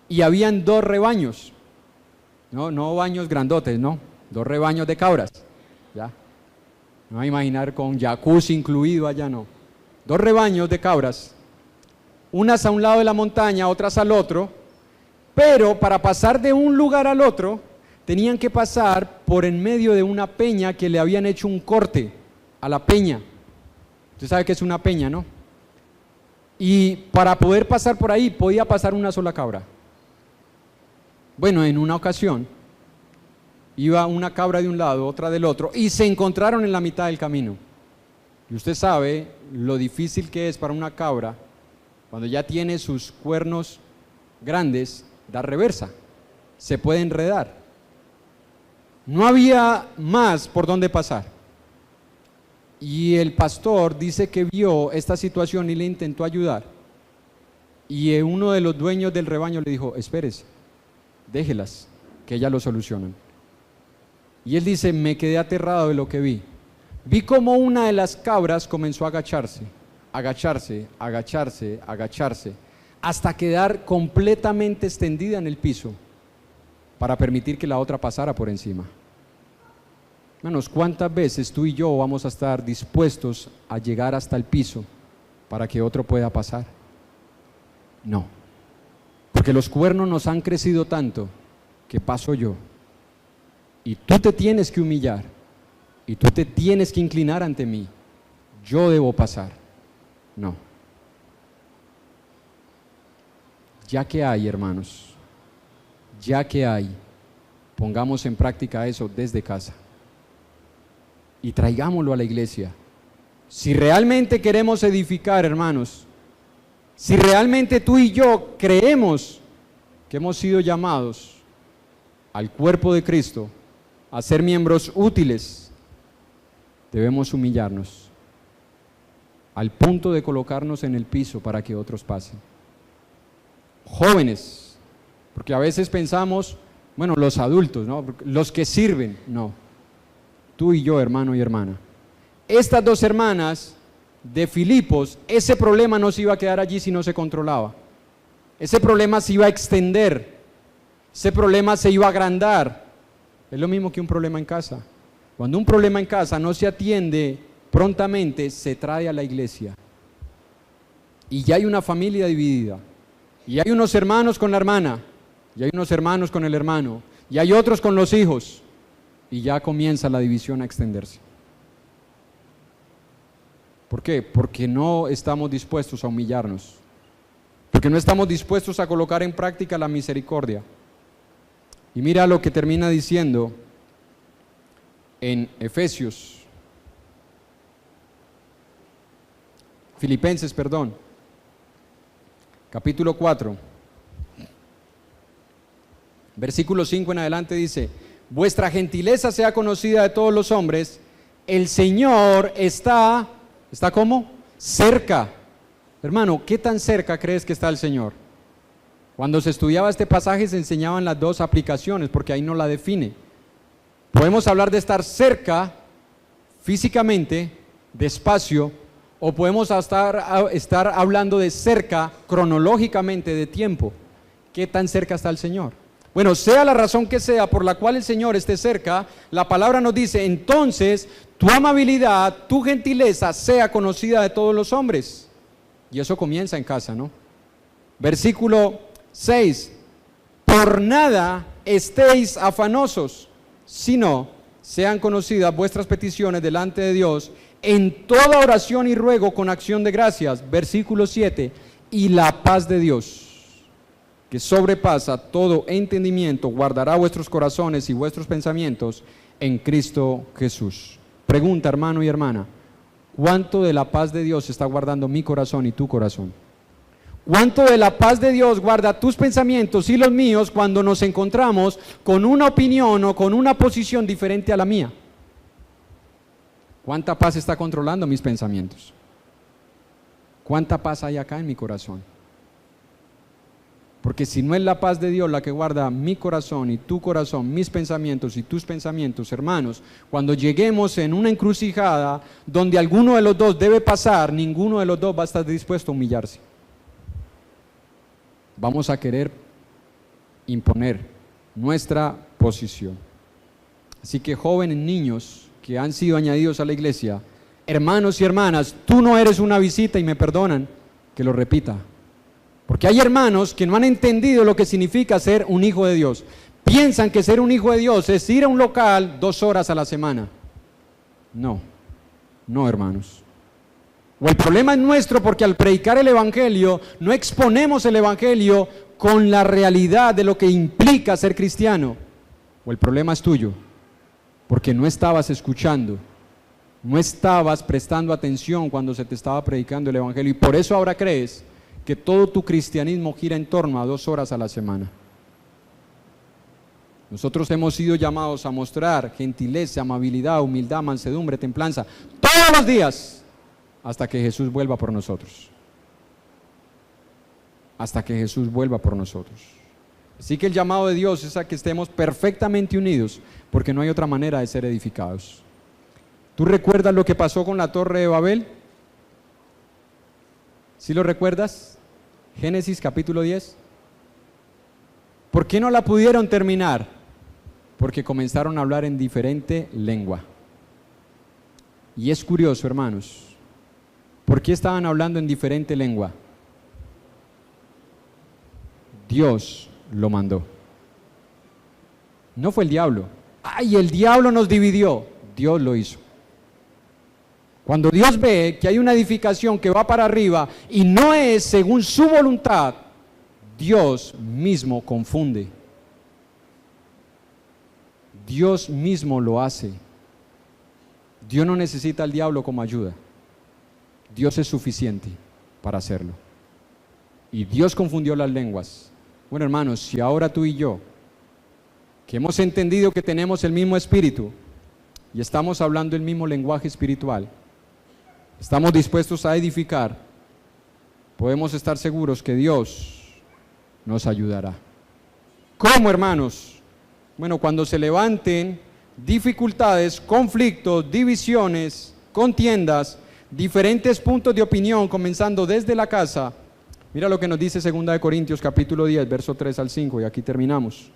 S1: y habían 2 rebaños, no baños grandotes, no, 2 rebaños de cabras, ya, no va a imaginar con jacuzzi incluido allá, no, 2 rebaños de cabras, unas a un lado de la montaña, otras al otro, pero para pasar de un lugar al otro tenían que pasar por en medio de una peña que le habían hecho un corte a la peña. Usted sabe que es una peña, ¿no? Y para poder pasar por ahí podía pasar una sola cabra. Bueno, en una ocasión iba una cabra de un lado, otra del otro, y se encontraron en la mitad del camino. Y usted sabe lo difícil que es para una cabra, cuando ya tiene sus cuernos grandes, dar reversa, se puede enredar. No había más por dónde pasar. Y el pastor dice que vio esta situación y le intentó ayudar. Y uno de los dueños del rebaño le dijo: espérese, déjelas, que ellas lo solucionan. Y él dice: me quedé aterrado de lo que vi. Vi como una de las cabras comenzó a agacharse, agacharse, agacharse, agacharse, hasta quedar completamente extendida en el piso para permitir que la otra pasara por encima. Hermanos, ¿cuántas veces tú y yo vamos a estar dispuestos a llegar hasta el piso para que otro pueda pasar? No, porque los cuernos nos han crecido tanto que paso yo. Y tú te tienes que humillar, y tú te tienes que inclinar ante mí. Yo debo pasar. No. Ya que hay, hermanos, ya que hay, pongamos en práctica eso desde casa y traigámoslo a la iglesia. Si realmente queremos edificar, hermanos, si realmente tú y yo creemos que hemos sido llamados al cuerpo de Cristo a ser miembros útiles, debemos humillarnos al punto de colocarnos en el piso para que otros pasen. Jóvenes, porque a veces pensamos, bueno, los adultos, ¿no? Los que sirven, no. Tú y yo, hermano y hermana. Estas 2 hermanas de Filipos, ese problema no se iba a quedar allí si no se controlaba. Ese problema se iba a extender, ese problema se iba a agrandar. Es lo mismo que un problema en casa. Cuando un problema en casa no se atiende prontamente, se trae a la iglesia. Y ya hay una familia dividida. Y hay unos hermanos con la hermana, y hay unos hermanos con el hermano, y hay otros con los hijos, y ya comienza la división a extenderse. ¿Por qué? Porque no estamos dispuestos a humillarnos, porque no estamos dispuestos a colocar en práctica la misericordia. Y mira lo que termina diciendo en Filipenses, capítulo 4, versículo 5 en adelante dice: vuestra gentileza sea conocida de todos los hombres, el Señor está ¿cómo? Cerca. Hermano, ¿qué tan cerca crees que está el Señor? Cuando se estudiaba este pasaje se enseñaban las 2 aplicaciones, porque ahí no la define. Podemos hablar de estar cerca físicamente, de espacio, o podemos estar hablando de cerca cronológicamente, de tiempo. ¿Qué tan cerca está el Señor? Bueno, sea la razón que sea por la cual el Señor esté cerca, la palabra nos dice: entonces tu amabilidad, tu gentileza sea conocida de todos los hombres. Y eso comienza en casa, ¿no? Versículo 6: por nada estéis afanosos, sino sean conocidas vuestras peticiones delante de Dios en toda oración y ruego con acción de gracias. Versículo 7: y la paz de Dios, que sobrepasa todo entendimiento, guardará vuestros corazones y vuestros pensamientos en Cristo Jesús. Pregunta, hermano y hermana: ¿cuánto de la paz de Dios está guardando mi corazón y tu corazón? ¿Cuánto de la paz de Dios guarda tus pensamientos y los míos cuando nos encontramos con una opinión o con una posición diferente a la mía? ¿Cuánta paz está controlando mis pensamientos? ¿Cuánta paz hay acá en mi corazón? Porque si no es la paz de Dios la que guarda mi corazón y tu corazón, mis pensamientos y tus pensamientos, hermanos, cuando lleguemos en una encrucijada donde alguno de los dos debe pasar, ninguno de los dos va a estar dispuesto a humillarse. Vamos a querer imponer nuestra posición. Así que jóvenes, niños que han sido añadidos a la iglesia, hermanos y hermanas, tú no eres una visita, y me perdonan que lo repita. Porque hay hermanos que no han entendido lo que significa ser un hijo de Dios. Piensan que ser un hijo de Dios es ir a un local 2 horas a la semana. No, hermanos. O el problema es nuestro porque al predicar el evangelio no exponemos el evangelio con la realidad de lo que implica ser cristiano. O el problema es tuyo porque no estabas escuchando, no estabas prestando atención cuando se te estaba predicando el evangelio, y por eso ahora crees que todo tu cristianismo gira en torno a 2 horas a la semana. Nosotros hemos sido llamados a mostrar gentileza, amabilidad, humildad, mansedumbre, templanza todos los días hasta que Jesús vuelva por nosotros. Hasta que Jesús vuelva por nosotros. Así que el llamado de Dios es a que estemos perfectamente unidos, porque no hay otra manera de ser edificados. ¿Tú recuerdas lo que pasó con la Torre de Babel? ¿Sí lo recuerdas? Génesis capítulo 10. ¿Por qué no la pudieron terminar? Porque comenzaron a hablar en diferente lengua. Y es curioso, hermanos, ¿por qué estaban hablando en diferente lengua? Dios lo mandó. No fue el diablo. ¡Ay, el diablo nos dividió! Dios lo hizo. Cuando Dios ve que hay una edificación que va para arriba y no es según su voluntad, Dios mismo confunde. Dios mismo lo hace. Dios no necesita al diablo como ayuda. Dios es suficiente para hacerlo. Y Dios confundió las lenguas. Bueno, hermanos, si ahora tú y yo, que hemos entendido que tenemos el mismo espíritu y estamos hablando el mismo lenguaje espiritual, estamos dispuestos a edificar, podemos estar seguros que Dios nos ayudará. ¿Cómo, hermanos? Bueno, cuando se levanten dificultades, conflictos, divisiones, contiendas, diferentes puntos de opinión, comenzando desde la casa. Mira lo que nos dice 2 Corintios capítulo 10, verso 3 al 5, y aquí terminamos.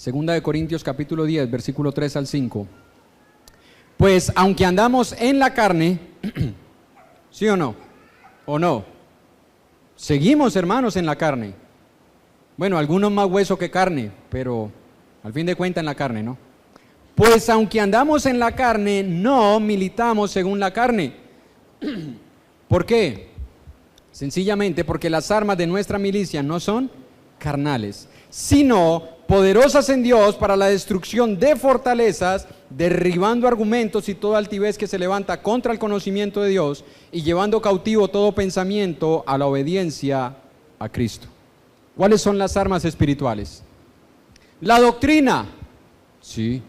S1: 2 Corintios capítulo 10, versículo 3 al 5. Pues aunque andamos en la carne, ¿sí o no? ¿O no? Seguimos, hermanos, en la carne. Bueno, algunos más hueso que carne, pero al fin de cuentas en la carne, ¿no? Pues aunque andamos en la carne, no militamos según la carne. ¿Por qué? Sencillamente porque las armas de nuestra milicia no son carnales, sino poderosas en Dios para la destrucción de fortalezas, derribando argumentos y toda altivez que se levanta contra el conocimiento de Dios y llevando cautivo todo pensamiento a la obediencia a Cristo. ¿Cuáles son las armas espirituales? La doctrina. Sí.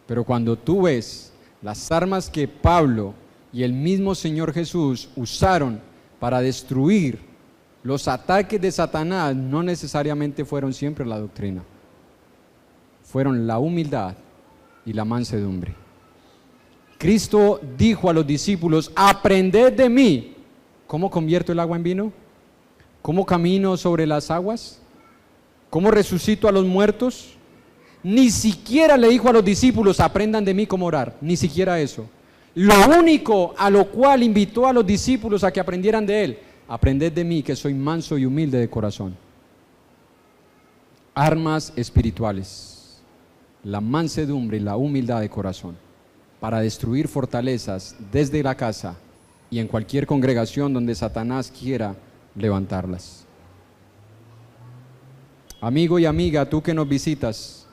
S1: Pero cuando tú ves las armas que Pablo y el mismo Señor Jesús usaron para destruir los ataques de Satanás, no necesariamente fueron siempre la doctrina. Fueron la humildad y la mansedumbre. Cristo dijo a los discípulos: aprended de mí. ¿Cómo convierto el agua en vino? ¿Cómo camino sobre las aguas? ¿Cómo resucito a los muertos? Ni siquiera le dijo a los discípulos: aprendan de mí cómo orar. Ni siquiera eso. Lo único a lo cual invitó a los discípulos a que aprendieran de él: aprended de mí, que soy manso y humilde de corazón. Armas espirituales: la mansedumbre y la humildad de corazón, para destruir fortalezas desde la casa y en cualquier congregación donde Satanás quiera levantarlas. Amigo y amiga, tú que nos visitas,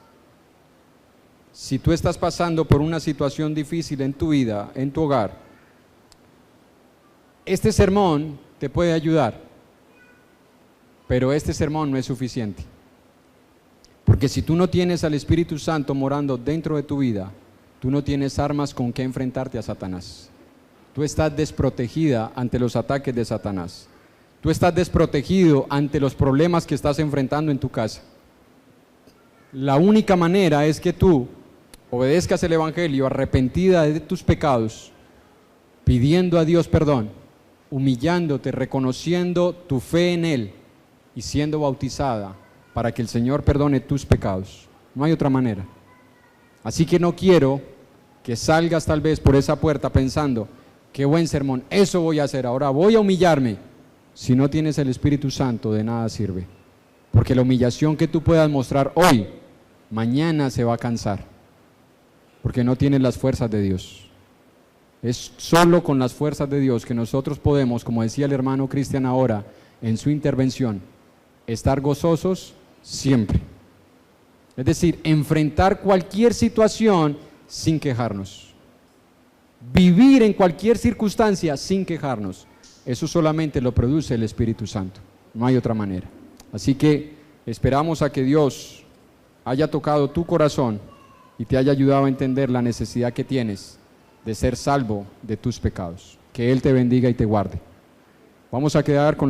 S1: si tú estás pasando por una situación difícil en tu vida, en tu hogar, este sermón te puede ayudar, pero este sermón no es suficiente. Porque si tú no tienes al Espíritu Santo morando dentro de tu vida, tú no tienes armas con que enfrentarte a Satanás. Tú estás desprotegida ante los ataques de Satanás. Tú estás desprotegido ante los problemas que estás enfrentando en tu casa. La única manera es que tú obedezcas el Evangelio arrepentida de tus pecados, pidiendo a Dios perdón, humillándote, reconociendo tu fe en Él y siendo bautizada para que el Señor perdone tus pecados. No hay otra manera. Así que no quiero que salgas tal vez por esa puerta pensando, qué buen sermón, eso voy a hacer, ahora voy a humillarme. Si no tienes el Espíritu Santo, de nada sirve. Porque la humillación que tú puedas mostrar hoy, mañana se va a cansar. Porque no tienes las fuerzas de Dios. Es solo con las fuerzas de Dios que nosotros podemos, como decía el hermano Cristian ahora en su intervención, estar gozosos siempre. Es decir, enfrentar cualquier situación sin quejarnos. Vivir en cualquier circunstancia sin quejarnos. Eso solamente lo produce el Espíritu Santo. No hay otra manera. Así que esperamos a que Dios haya tocado tu corazón y te haya ayudado a entender la necesidad que tienes de ser salvo de tus pecados. Que Él te bendiga y te guarde. Vamos a quedar con